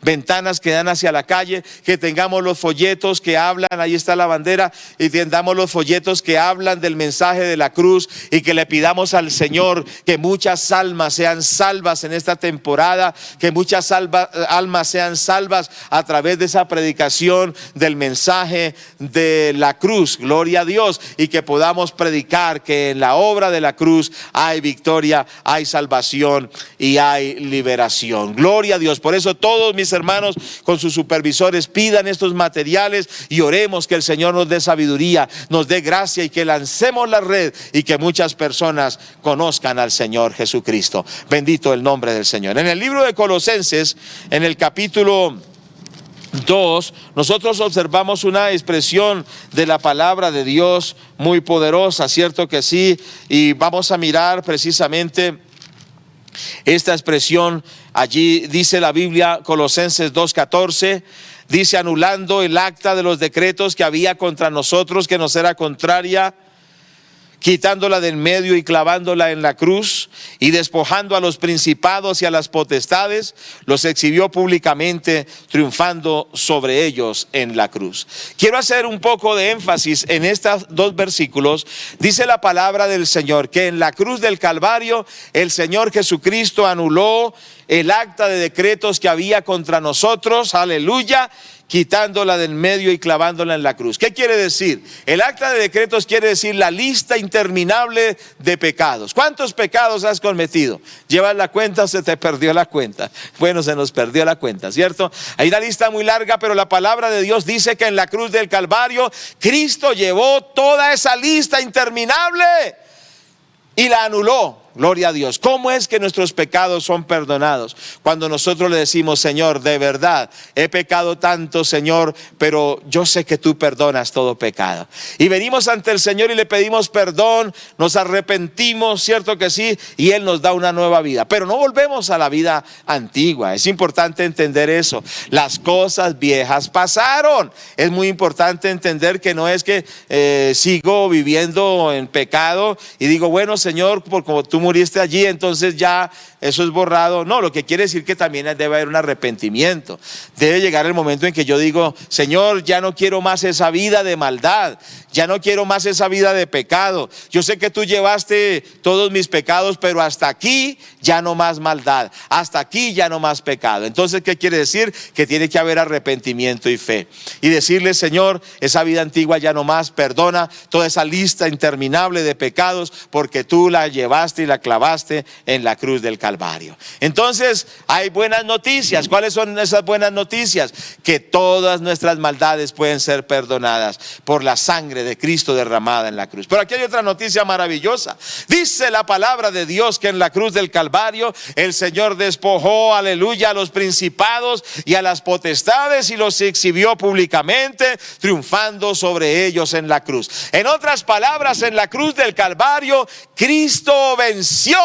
ventanas que dan hacia la calle, que tengamos los folletos que hablan, ahí está la bandera, y tengamos los folletos que hablan del mensaje de la cruz, y que le pidamos al Señor que muchas almas sean salvas en esta temporada, que muchas almas sean salvas a través de esa predicación del mensaje de la cruz. Gloria a Dios, y que podamos predicar que en la obra de la cruz hay victoria, hay salvación y hay liberación. Gloria a Dios. Por eso todos mis hermanos con sus supervisores pidan estos materiales y oremos que el Señor nos dé sabiduría, nos dé gracia, y que lancemos la red y que muchas personas conozcan al Señor Jesucristo. Bendito el nombre del Señor. En el libro de Colosenses, en el capítulo 2, nosotros observamos una expresión de la palabra de Dios muy poderosa, ¿cierto que sí? Y vamos a mirar precisamente esta expresión. Allí dice la Biblia, Colosenses 2:14, dice: anulando el acta de los decretos que había contra nosotros, que nos era contraria, quitándola del medio y clavándola en la cruz, y despojando a los principados y a las potestades, los exhibió públicamente, triunfando sobre ellos en la cruz. Quiero hacer un poco de énfasis en estos dos versículos. Dice la palabra del Señor que en la cruz del Calvario el Señor Jesucristo anuló el acta de decretos que había contra nosotros, aleluya, quitándola del medio y clavándola en la cruz. ¿Qué quiere decir? El acta de decretos quiere decir la lista interminable de pecados. ¿Cuántos pecados has cometido? ¿Llevas la cuenta o se te perdió la cuenta? Bueno, se nos perdió la cuenta, ¿cierto? Hay una lista muy larga, pero la palabra de Dios dice que en la cruz del Calvario Cristo llevó toda esa lista interminable y la anuló. Gloria a Dios. ¿Cómo es que nuestros pecados son perdonados? Cuando nosotros le decimos: Señor, de verdad he pecado tanto, Señor, pero yo sé que tú perdonas todo pecado. Y venimos ante el Señor y le pedimos perdón, nos arrepentimos, cierto que sí, y Él nos da una nueva vida. Pero no volvemos a la vida antigua. Es importante entender eso. Las cosas viejas pasaron. Es muy importante entender que no es que sigo viviendo en pecado y digo: bueno, Señor, por como tú muriste allí, entonces ya eso es borrado. No, lo que quiere decir que también debe haber un arrepentimiento. Debe llegar el momento en que yo digo: Señor, ya no quiero más esa vida de maldad, ya no quiero más esa vida de pecado. Yo sé que tú llevaste todos mis pecados, pero hasta aquí ya no más maldad, hasta aquí ya no más pecado. Entonces, ¿qué quiere decir? Que tiene que haber arrepentimiento y fe, y decirle: Señor, esa vida antigua ya no más, perdona toda esa lista interminable de pecados, porque tú la llevaste y la clavaste en la cruz del Calvario. Entonces hay buenas noticias. ¿Cuáles son esas buenas noticias? Que todas nuestras maldades pueden ser perdonadas por la sangre de Cristo derramada en la cruz. Pero aquí hay otra noticia maravillosa. Dice la palabra de Dios que en la cruz del Calvario el Señor despojó, aleluya, a los principados y a las potestades y los exhibió públicamente, triunfando sobre ellos en la cruz. En otras palabras, en la cruz del Calvario Cristo venció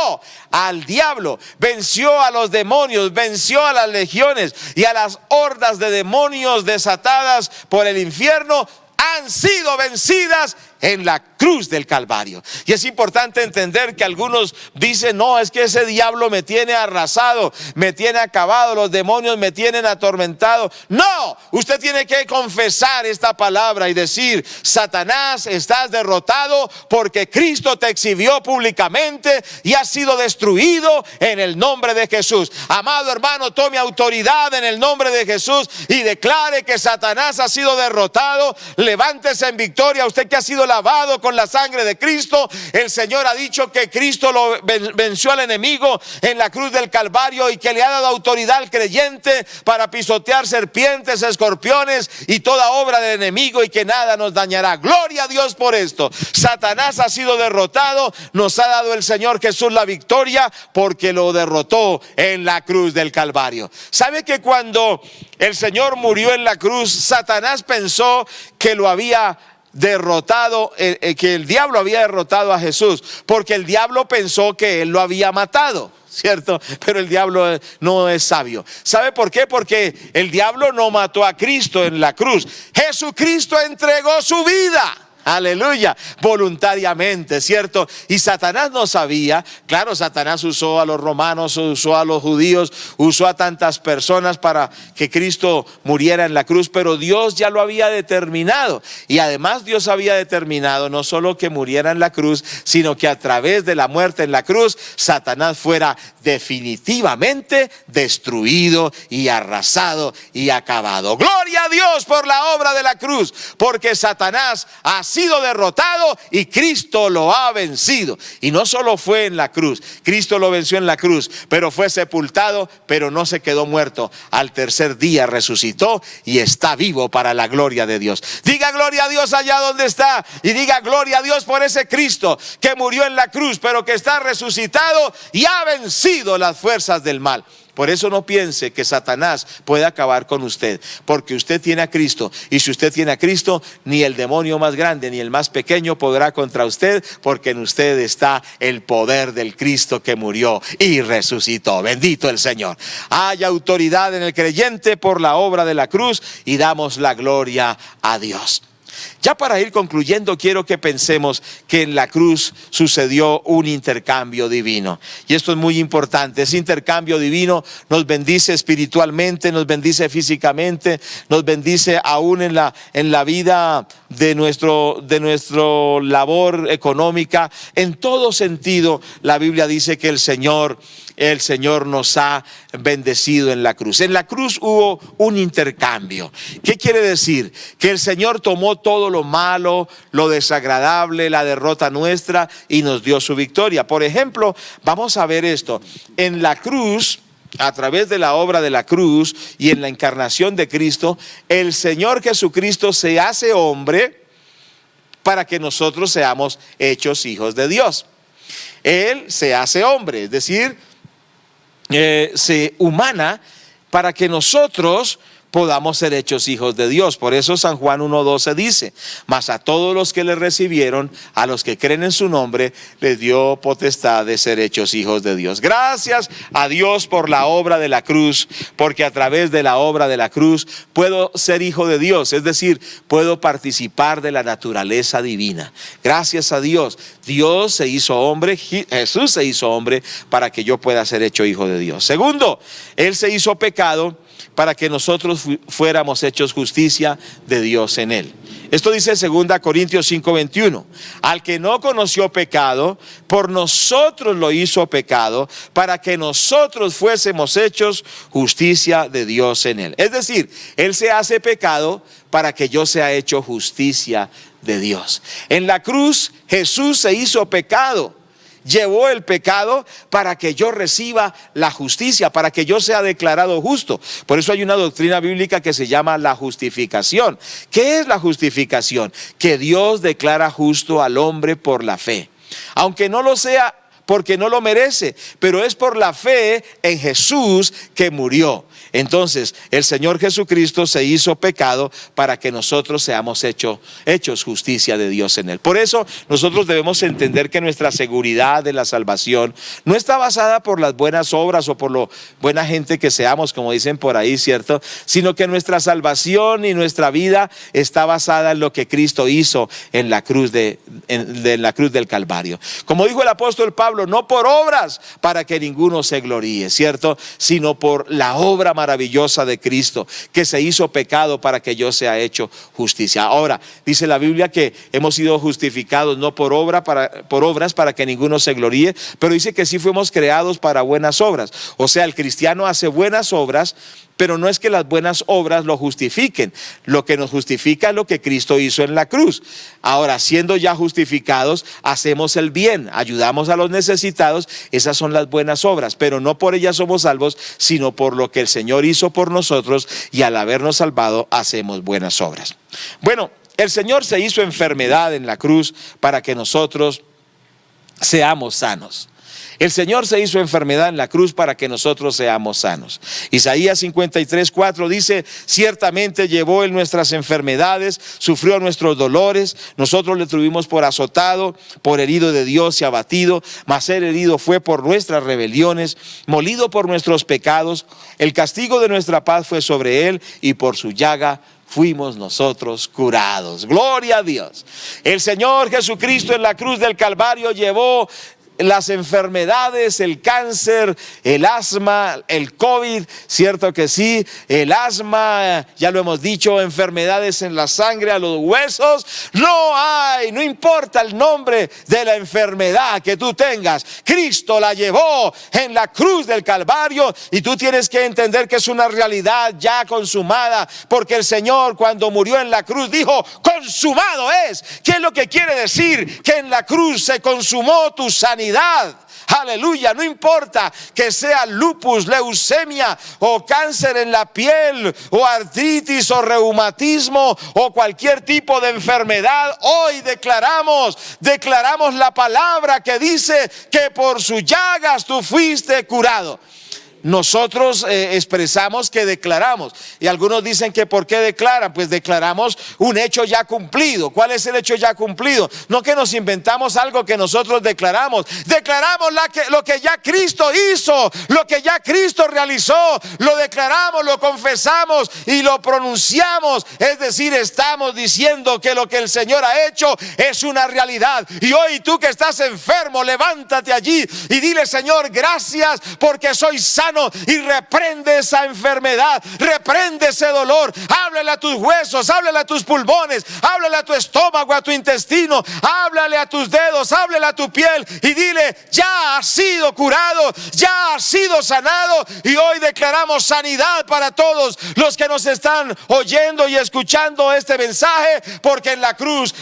al diablo, venció a los demonios, venció a las legiones y a las hordas de demonios desatadas por el infierno. Han sido vencidas en la cruz del Calvario. Y es importante entender que algunos dicen: no, es que ese diablo me tiene arrasado, me tiene acabado, los demonios me tienen atormentado. No, usted tiene que confesar esta palabra y decir: Satanás, estás derrotado, porque Cristo te exhibió públicamente y has sido destruido en el nombre de Jesús. Amado hermano, tome autoridad en el nombre de Jesús y declare que Satanás ha sido derrotado. Levántese en victoria, usted que ha sido lavado con la sangre de Cristo. El Señor ha dicho que Cristo lo venció al enemigo en la cruz del Calvario y que le ha dado autoridad al creyente para pisotear serpientes, escorpiones y toda obra del enemigo, y que nada nos dañará. Gloria a Dios por esto. Satanás ha sido derrotado, nos ha dado el Señor Jesús la victoria porque lo derrotó en la cruz del Calvario. ¿Sabe que cuando el Señor murió en la cruz, Satanás pensó que lo había derrotado, que el diablo había derrotado a Jesús, porque el diablo pensó que él lo había matado, ¿cierto? Pero el diablo no es sabio. ¿Sabe por qué? Porque el diablo no mató a Cristo en la cruz. Jesucristo entregó su vida. Aleluya, voluntariamente, ¿cierto? Y Satanás no sabía. Claro, Satanás usó a los romanos, usó a los judíos, usó a tantas personas para que Cristo muriera en la cruz, pero Dios ya lo había determinado. Y además Dios había determinado no solo que muriera en la cruz, sino que a través de la muerte en la cruz, Satanás fuera definitivamente destruido y arrasado y acabado. Gloria a Dios por la obra de la cruz, porque Satanás ha sido derrotado y Cristo lo ha vencido. Y no solo fue en la cruz, Cristo lo venció en la cruz, pero fue sepultado, pero no se quedó muerto. Al tercer día resucitó y está vivo para la gloria de Dios. Diga gloria a Dios allá donde está, y diga gloria a Dios por ese Cristo que murió en la cruz, pero que está resucitado y ha vencido las fuerzas del mal. Por eso no piense que Satanás puede acabar con usted, porque usted tiene a Cristo, y si usted tiene a Cristo, ni el demonio más grande ni el más pequeño podrá contra usted, porque en usted está el poder del Cristo que murió y resucitó. Bendito el Señor. Hay autoridad en el creyente por la obra de la cruz, y damos la gloria a Dios. Ya para ir concluyendo, quiero que pensemos que en la cruz sucedió un intercambio divino. Y esto es muy importante. Ese intercambio divino nos bendice espiritualmente, nos bendice físicamente, nos bendice aún en la vida de nuestro labor económica. En todo sentido, la Biblia dice que el Señor nos ha bendecido en la cruz. En la cruz hubo un intercambio. ¿Qué quiere decir? Que el Señor tomó todo lo malo, lo desagradable, la derrota nuestra, y nos dio su victoria. Por ejemplo, vamos a ver esto. En la cruz, a través de la obra de la cruz y en la encarnación de Cristo, el Señor Jesucristo se hace hombre para que nosotros seamos hechos hijos de Dios. Él se hace hombre, es decir, se humana para que nosotros podamos ser hechos hijos de Dios. Por eso San Juan 1:12 dice: mas a todos los que le recibieron, a los que creen en su nombre, les dio potestad de ser hechos hijos de Dios. Gracias a Dios por la obra de la cruz, porque a través de la obra de la cruz puedo ser hijo de Dios, es decir, puedo participar de la naturaleza divina. Gracias a Dios, Dios se hizo hombre, Jesús se hizo hombre para que yo pueda ser hecho hijo de Dios. Segundo, Él se hizo pecado para que nosotros fuéramos hechos justicia de Dios en Él. Esto dice 2 Corintios 5:21. Al que no conoció pecado, por nosotros lo hizo pecado, para que nosotros fuésemos hechos justicia de Dios en Él. Es decir, Él se hace pecado para que yo sea hecho justicia de Dios. En la cruz Jesús se hizo pecado. Llevó el pecado para que yo reciba la justicia, para que yo sea declarado justo. Por eso hay una doctrina bíblica que se llama la justificación. ¿Qué es la justificación? Que Dios declara justo al hombre por la fe, aunque no lo sea porque no lo merece, pero es por la fe en Jesús que murió. Entonces, el Señor Jesucristo se hizo pecado para que nosotros seamos hechos justicia de Dios en Él. Por eso, nosotros debemos entender que nuestra seguridad de la salvación no está basada por las buenas obras o por lo buena gente que seamos, como dicen por ahí, ¿cierto? Sino que nuestra salvación y nuestra vida está basada en lo que Cristo hizo en la cruz en la cruz del Calvario. Como dijo el apóstol Pablo, no por obras para que ninguno se gloríe, ¿cierto? Sino por la obra maravillosa de Cristo, que se hizo pecado para que yo sea hecho justicia. Ahora, dice la Biblia que hemos sido justificados no por obras para que ninguno se gloríe, pero dice que sí fuimos creados para buenas obras. O sea, el cristiano hace buenas obras, pero no es que las buenas obras lo justifiquen. Lo que nos justifica es lo que Cristo hizo en la cruz. Ahora, siendo ya justificados, hacemos el bien, ayudamos a los necesitados. Esas son las buenas obras, pero no por ellas somos salvos, sino por lo que el Señor hizo por nosotros, y al habernos salvado hacemos buenas obras. Bueno, el Señor se hizo enfermedad en la cruz para que nosotros seamos sanos. El Señor se hizo enfermedad en la cruz para que nosotros seamos sanos. Isaías 53:4 dice: ciertamente llevó Él nuestras enfermedades, sufrió nuestros dolores, nosotros le tuvimos por azotado, por herido de Dios y abatido, mas Él herido fue por nuestras rebeliones, molido por nuestros pecados, el castigo de nuestra paz fue sobre Él, y por su llaga fuimos nosotros curados. Gloria a Dios. El Señor Jesucristo en la cruz del Calvario llevó las enfermedades, el cáncer, el asma, el COVID, cierto que sí, el asma, ya lo hemos dicho, enfermedades en la sangre, a los huesos. No importa el nombre de la enfermedad que tú tengas, Cristo la llevó en la cruz del Calvario, y tú tienes que entender que es una realidad ya consumada, porque el Señor, cuando murió en la cruz, dijo: consumado es. ¿Qué es lo que quiere decir? Que en la cruz se consumó tu sanidad. Aleluya. No importa que sea lupus, leucemia o cáncer en la piel o artritis o reumatismo o cualquier tipo de enfermedad, hoy declaramos la palabra que dice que por sus llagas tú fuiste curado. Nosotros expresamos que declaramos, y algunos dicen que ¿por qué declaran? Pues declaramos un hecho ya cumplido. ¿Cuál es el hecho ya cumplido? No que nos inventamos algo que nosotros declaramos lo que ya Cristo hizo, lo que ya Cristo realizó, lo declaramos, lo confesamos y lo pronunciamos. Es decir, estamos diciendo que lo que el Señor ha hecho es una realidad. Y hoy tú que estás enfermo, levántate allí y dile: Señor, gracias porque soy sano. Y reprende esa enfermedad, reprende ese dolor. Háblale a tus huesos, háblale a tus pulmones, háblale a tu estómago, a tu intestino, háblale a tus dedos, háblale a tu piel y dile: ya has sido curado, ya has sido sanado. Y hoy declaramos sanidad para todos los que nos están oyendo y escuchando este mensaje, porque en la cruz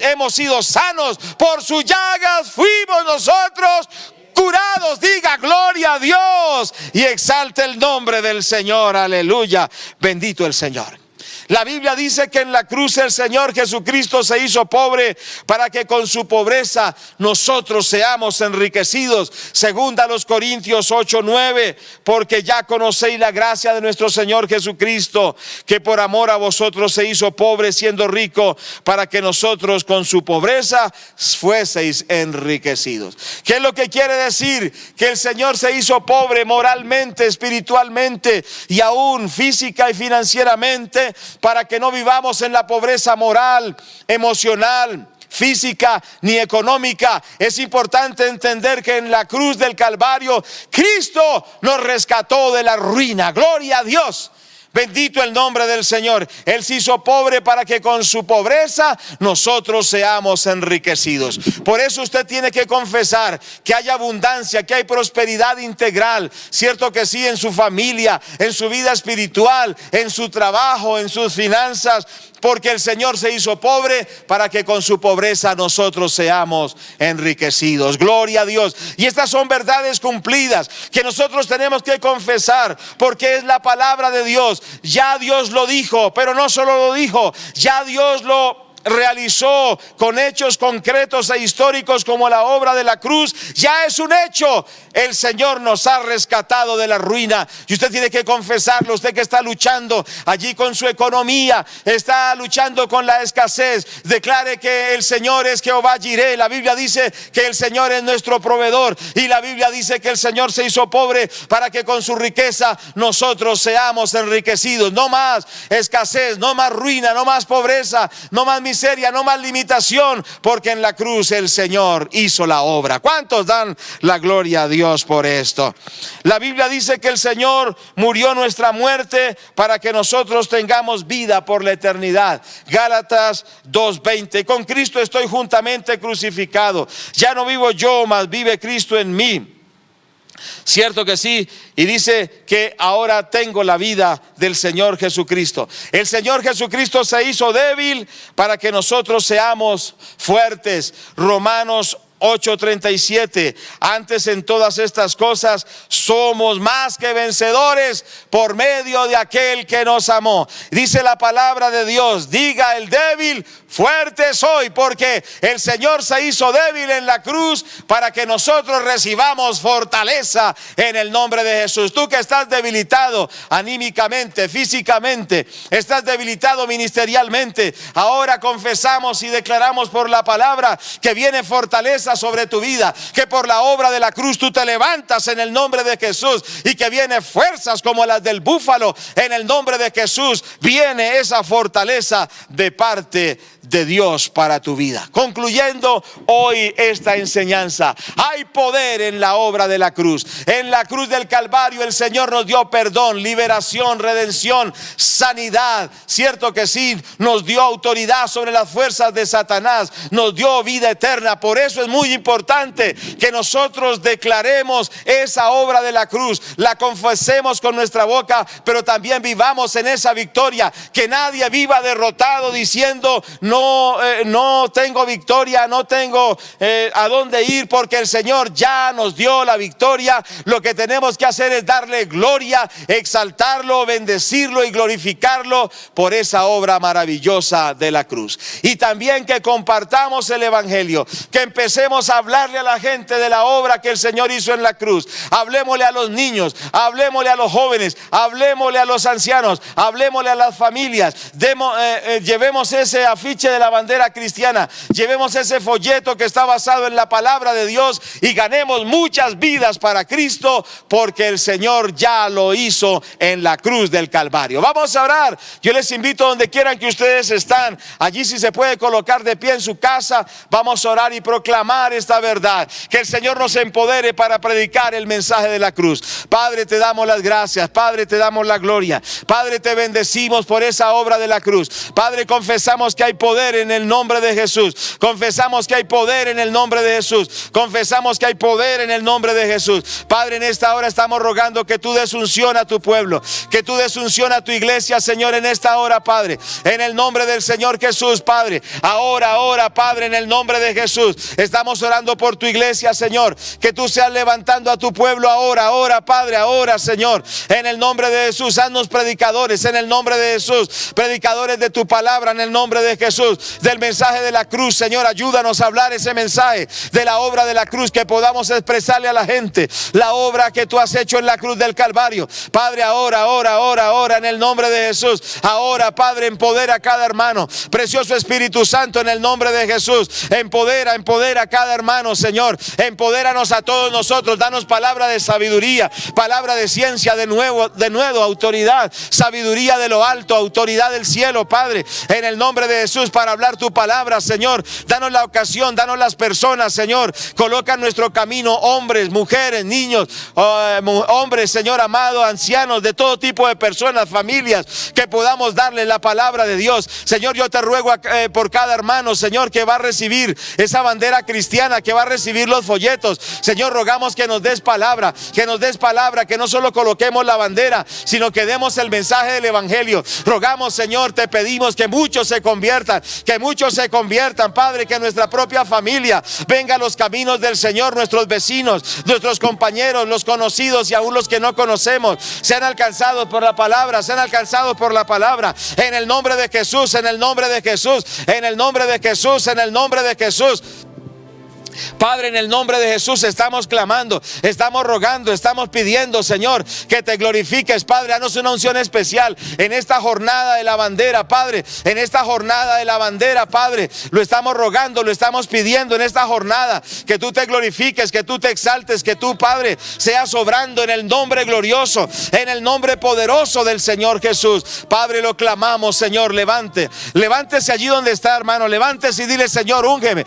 hemos sido sanos, por sus llagas fuimos nosotros curados. Diga gloria a Dios y exalte el nombre del Señor. Aleluya, bendito el Señor. La Biblia dice que en la cruz el Señor Jesucristo se hizo pobre para que con su pobreza nosotros seamos enriquecidos. Segunda a los Corintios 8:9, porque ya conocéis la gracia de nuestro Señor Jesucristo, que por amor a vosotros se hizo pobre siendo rico, para que nosotros con su pobreza fueseis enriquecidos. ¿Qué es lo que quiere decir? Que el Señor se hizo pobre moralmente, espiritualmente y aún física y financieramente, para que no vivamos en la pobreza moral, emocional, física ni económica. Es importante entender que en la cruz del Calvario Cristo nos rescató de la ruina. Gloria a Dios. Bendito el nombre del Señor. Él se hizo pobre para que con su pobreza nosotros seamos enriquecidos. Por eso usted tiene que confesar que hay abundancia, que hay prosperidad integral. Cierto que sí, en su familia, en su vida espiritual, en su trabajo, en sus finanzas, porque el Señor se hizo pobre para que con su pobreza nosotros seamos enriquecidos. Gloria a Dios. Y estas son verdades cumplidas que nosotros tenemos que confesar, porque es la palabra de Dios. Ya Dios lo dijo, pero no solo lo dijo, ya Dios lo realizó con hechos concretos e históricos como la obra de la cruz, ya es un hecho. El Señor nos ha rescatado de la ruina y usted tiene que confesarlo. Usted que está luchando allí con su economía, está luchando con la escasez, declare que el Señor es Jehová Jireh. La Biblia dice que el Señor es nuestro proveedor y la Biblia dice que el Señor se hizo pobre para que con su riqueza nosotros seamos enriquecidos. No más escasez, no más ruina, no más pobreza, no más miseria, no más limitación, porque en la cruz el Señor hizo la obra. ¿Cuántos dan la gloria a Dios por esto? La Biblia dice que el Señor murió nuestra muerte para que nosotros tengamos vida por la eternidad. Gálatas 2:20. Con Cristo estoy juntamente crucificado. Ya no vivo yo, mas vive Cristo en mí. Cierto que sí, y dice que ahora tengo la vida del Señor Jesucristo. El Señor Jesucristo se hizo débil para que nosotros seamos fuertes. Romanos 8:37. Antes en todas estas cosas somos más que vencedores por medio de aquel que nos amó. Dice la palabra de Dios: diga el débil, fuerte soy, porque el Señor se hizo débil en la cruz para que nosotros recibamos fortaleza en el nombre de Jesús. Tú que estás debilitado anímicamente, físicamente, estás debilitado ministerialmente, ahora confesamos y declaramos por la palabra que viene fortaleza sobre tu vida, que por la obra de la cruz tú te levantas en el nombre de Jesús y que viene fuerzas como las del búfalo en el nombre de Jesús. Viene esa fortaleza de parte de Dios para tu vida. Concluyendo hoy esta enseñanza, hay poder en la obra de la cruz. En la cruz del Calvario el Señor nos dio perdón, liberación, redención, sanidad. Cierto que sí, nos dio autoridad sobre las fuerzas de Satanás, nos dio vida eterna. Por eso es muy importante que nosotros declaremos esa obra de la cruz, la confesemos con nuestra boca, pero también vivamos en esa victoria. Que nadie viva derrotado diciendo no tengo victoria, no tengo a dónde ir, porque el Señor ya nos dio la victoria. Lo que tenemos que hacer es darle gloria, exaltarlo, bendecirlo y glorificarlo por esa obra maravillosa de la cruz. Y también que compartamos el evangelio, que empecemos a hablarle a la gente de la obra que el Señor hizo en la cruz. Hablemosle a los niños, hablemosle a los jóvenes, hablemosle a los ancianos, hablemosle a las familias. Llevemos ese afiche de la bandera cristiana, llevemos ese folleto que está basado en la palabra de Dios y ganemos muchas vidas para Cristo, porque el Señor ya lo hizo en la cruz del Calvario. Vamos a orar. Yo les invito, donde quieran que ustedes están, allí si se puede colocar de pie en su casa, vamos a orar y proclamar esta verdad. Que el Señor nos empodere para predicar el mensaje de la cruz. Padre, te damos las gracias. Padre, te damos la gloria. Padre, te bendecimos por esa obra de la cruz. Padre, confesamos que hay poder en el nombre de Jesús. Confesamos que hay poder en el nombre de Jesús. Confesamos que hay poder en el nombre de Jesús. Padre, en esta hora estamos rogando que tú des unción a tu pueblo, que tú des unción a tu iglesia, Señor, en esta hora, Padre, en el nombre del Señor Jesús, Padre. Ahora, Padre, en el nombre de Jesús, estamos orando por tu iglesia, Señor, que tú seas levantando a tu pueblo ahora, Padre, ahora, Señor, en el nombre de Jesús. Haznos predicadores, en el nombre de Jesús, predicadores de tu palabra, en el nombre de Jesús, del mensaje de la cruz. Señor, ayúdanos a hablar ese mensaje de la obra de la cruz, que podamos expresarle a la gente la obra que tú has hecho en la cruz del Calvario. Padre, ahora, en el nombre de Jesús. Ahora, Padre, empodera a cada hermano. Precioso Espíritu Santo, en el nombre de Jesús, empodera a cada hermano, Señor. Empodéranos a todos nosotros. Danos palabra de sabiduría, palabra de ciencia, de nuevo, autoridad, sabiduría de lo alto, autoridad del cielo, Padre, en el nombre de Jesús, para hablar tu palabra, Señor. Danos la ocasión, danos las personas, Señor. Coloca en nuestro camino hombres, mujeres, niños, hombres, Señor amado, ancianos, de todo tipo de personas, familias, que podamos darle la palabra de Dios. Señor, yo te ruego por cada hermano, Señor, que va a recibir esa bandera cristiana cristiana que va a recibir los folletos. Señor, rogamos que nos des palabra, que no solo coloquemos la bandera, sino que demos el mensaje del evangelio. Rogamos, Señor, te pedimos que muchos se conviertan, Padre, que nuestra propia familia venga a los caminos del Señor, nuestros vecinos, nuestros compañeros, los conocidos y aún los que no conocemos, sean alcanzados por la palabra, en el nombre de Jesús, en el nombre de Jesús, en el nombre de Jesús, en el nombre de Jesús. Padre, en el nombre de Jesús estamos clamando, estamos rogando, estamos pidiendo, Señor, que te glorifiques. Padre, danos una unción especial en esta jornada de la bandera, Padre. En esta jornada de la bandera, Padre, lo estamos rogando, lo estamos pidiendo en esta jornada. Que tú te glorifiques, que tú te exaltes, que tú, Padre, seas obrando en el nombre glorioso, en el nombre poderoso del Señor Jesús. Padre, lo clamamos, Señor. Levántese allí donde está, hermano. Levántese y dile: Señor, úngeme,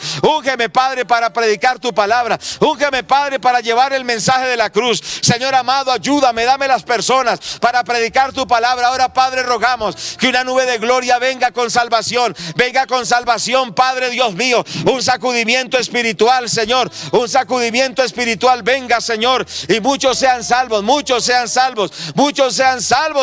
Padre, para predicar tu palabra. Úngeme, Padre, para llevar el mensaje de la cruz. Señor amado, ayúdame, dame las personas para predicar tu palabra. Ahora, Padre, rogamos que una nube de gloria venga con salvación, Padre Dios mío. Un sacudimiento espiritual, Señor, venga, Señor, y muchos sean salvos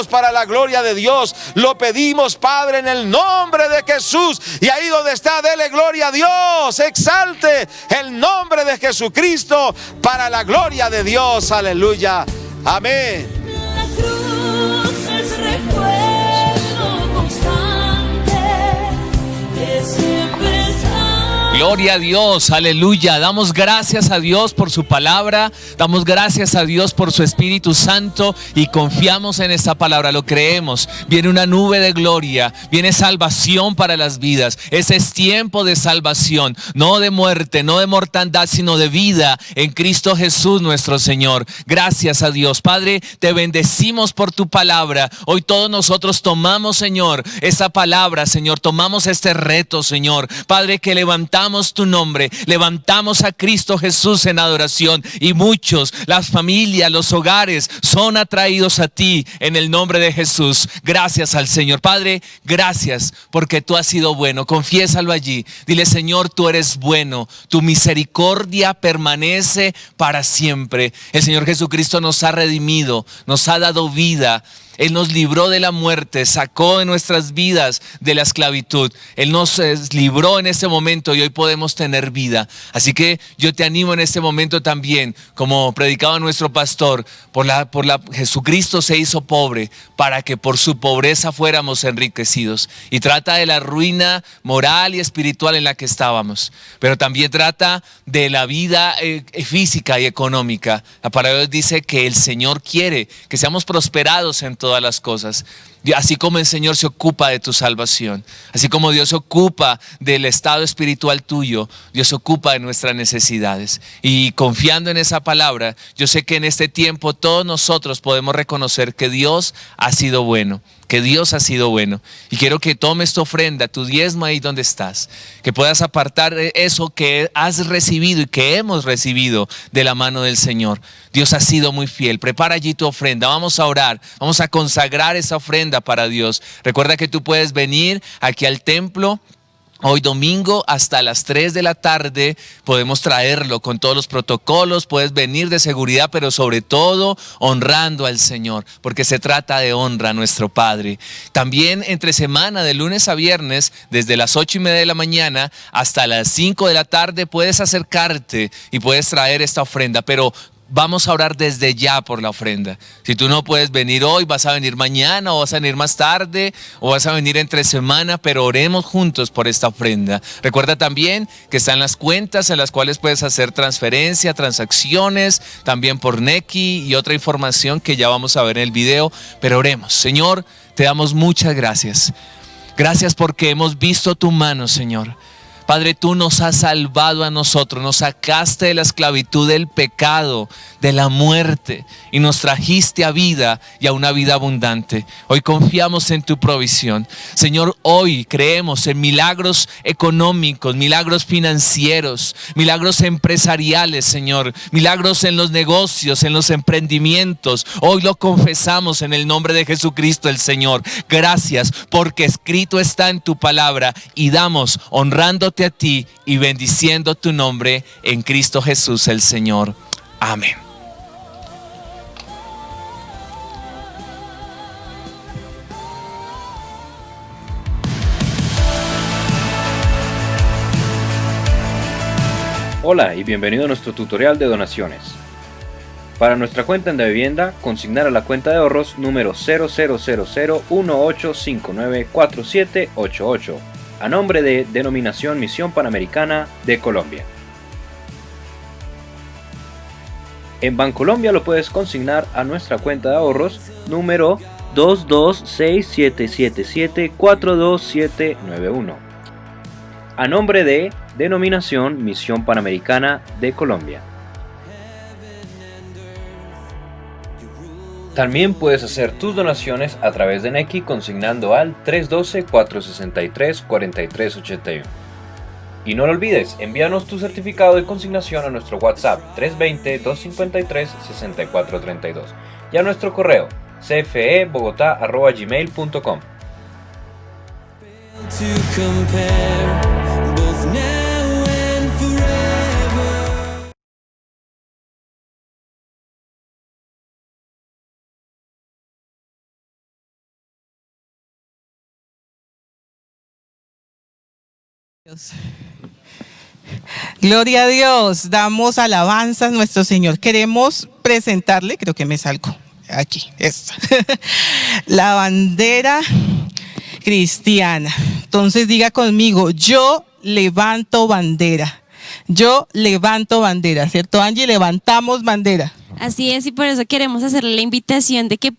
para la gloria de Dios. Lo pedimos, Padre, en el nombre de Jesús. Y ahí donde está, dele gloria a Dios, exalte el nombre de Jesucristo para la gloria de Dios. Aleluya. Amén. La cruz es recuerdo constante que siempre está. Gloria a Dios, aleluya. Damos gracias a Dios por su palabra, damos gracias a Dios por su Espíritu Santo y confiamos en esta palabra, lo creemos. Viene una nube de gloria, viene salvación para las vidas. Ese es tiempo de salvación, no de muerte, no de mortandad, sino de vida en Cristo Jesús nuestro Señor. Gracias a Dios. Padre, te bendecimos por tu palabra. Hoy todos nosotros tomamos, Señor, esa palabra, Señor, tomamos este reto, Señor. Padre, que levantamos tu nombre, levantamos a Cristo Jesús en adoración, y muchos, las familias, los hogares son atraídos a ti en el nombre de Jesús. Gracias al Señor. Padre, gracias porque tú has sido bueno. Confiésalo allí. Dile: Señor, tú eres bueno, tu misericordia permanece para siempre. El Señor Jesucristo nos ha redimido, nos ha dado vida. Él nos libró de la muerte, sacó de nuestras vidas de la esclavitud. Él nos libró en este momento y hoy podemos tener vida. Así que yo te animo en este momento también, como predicaba nuestro pastor, Jesucristo se hizo pobre para que por su pobreza fuéramos enriquecidos. Y trata de la ruina moral y espiritual en la que estábamos, pero también trata de la vida física y económica. La palabra de Dios dice que el Señor quiere que seamos prosperados en todas las cosas. Así como el Señor se ocupa de tu salvación, así como Dios se ocupa del estado espiritual tuyo, Dios se ocupa de nuestras necesidades. Y confiando en esa palabra, yo sé que en este tiempo todos nosotros podemos reconocer que Dios ha sido bueno, que Dios ha sido bueno. Y quiero que tomes tu ofrenda, tu diezmo ahí donde estás, que puedas apartar eso que has recibido y que hemos recibido de la mano del Señor. Dios ha sido muy fiel. Prepara allí tu ofrenda. Vamos a orar, vamos a consagrar esa ofrenda para Dios. Recuerda que tú puedes venir aquí al templo hoy domingo hasta las 3 de la tarde. Podemos traerlo con todos los protocolos, puedes venir de seguridad, pero sobre todo honrando al Señor, porque se trata de honra a nuestro Padre. También entre semana, de lunes a viernes, desde las 8:30 de la mañana hasta las 5 de la tarde, puedes acercarte y puedes traer esta ofrenda, pero vamos a orar desde ya por la ofrenda. Si tú no puedes venir hoy, vas a venir mañana, o vas a venir más tarde, o vas a venir entre semana, pero oremos juntos por esta ofrenda. Recuerda también que están las cuentas en las cuales puedes hacer transferencia, transacciones, también por Nequi y otra información que ya vamos a ver en el video. Pero oremos. Señor, te damos muchas gracias. Gracias porque hemos visto tu mano, Señor. Padre, tú nos has salvado a nosotros, nos sacaste de la esclavitud del pecado, de la muerte, y nos trajiste a vida y a una vida abundante. Hoy confiamos en tu provisión. Señor, hoy creemos en milagros económicos, milagros financieros, milagros empresariales, Señor, milagros en los negocios, en los emprendimientos. Hoy lo confesamos en el nombre de Jesucristo el Señor. Gracias porque escrito está en tu palabra, y damos honrando alabándote a ti y bendiciendo tu nombre en Cristo Jesús el Señor. Amén. Hola y bienvenido a nuestro tutorial de donaciones. Para nuestra cuenta en vivienda, consignar a la cuenta de ahorros número 000018594788 a nombre de Denominación Misión Panamericana de Colombia. En Bancolombia lo puedes consignar a nuestra cuenta de ahorros número 22677742791 a nombre de Denominación Misión Panamericana de Colombia. También puedes hacer tus donaciones a través de Nequi consignando al 312-463-4381. Y no lo olvides, envíanos tu certificado de consignación a nuestro WhatsApp 320-253-6432 y a nuestro correo cfebogotá@gmail.com. to compare both now and forever. Gloria a Dios, damos alabanzas a nuestro Señor. Queremos presentarle, creo que me salgo aquí, esta, la bandera cristiana. Entonces diga conmigo, yo levanto bandera. Yo levanto bandera, ¿cierto, Angie? Levantamos bandera. Así es, y por eso queremos hacerle la invitación de que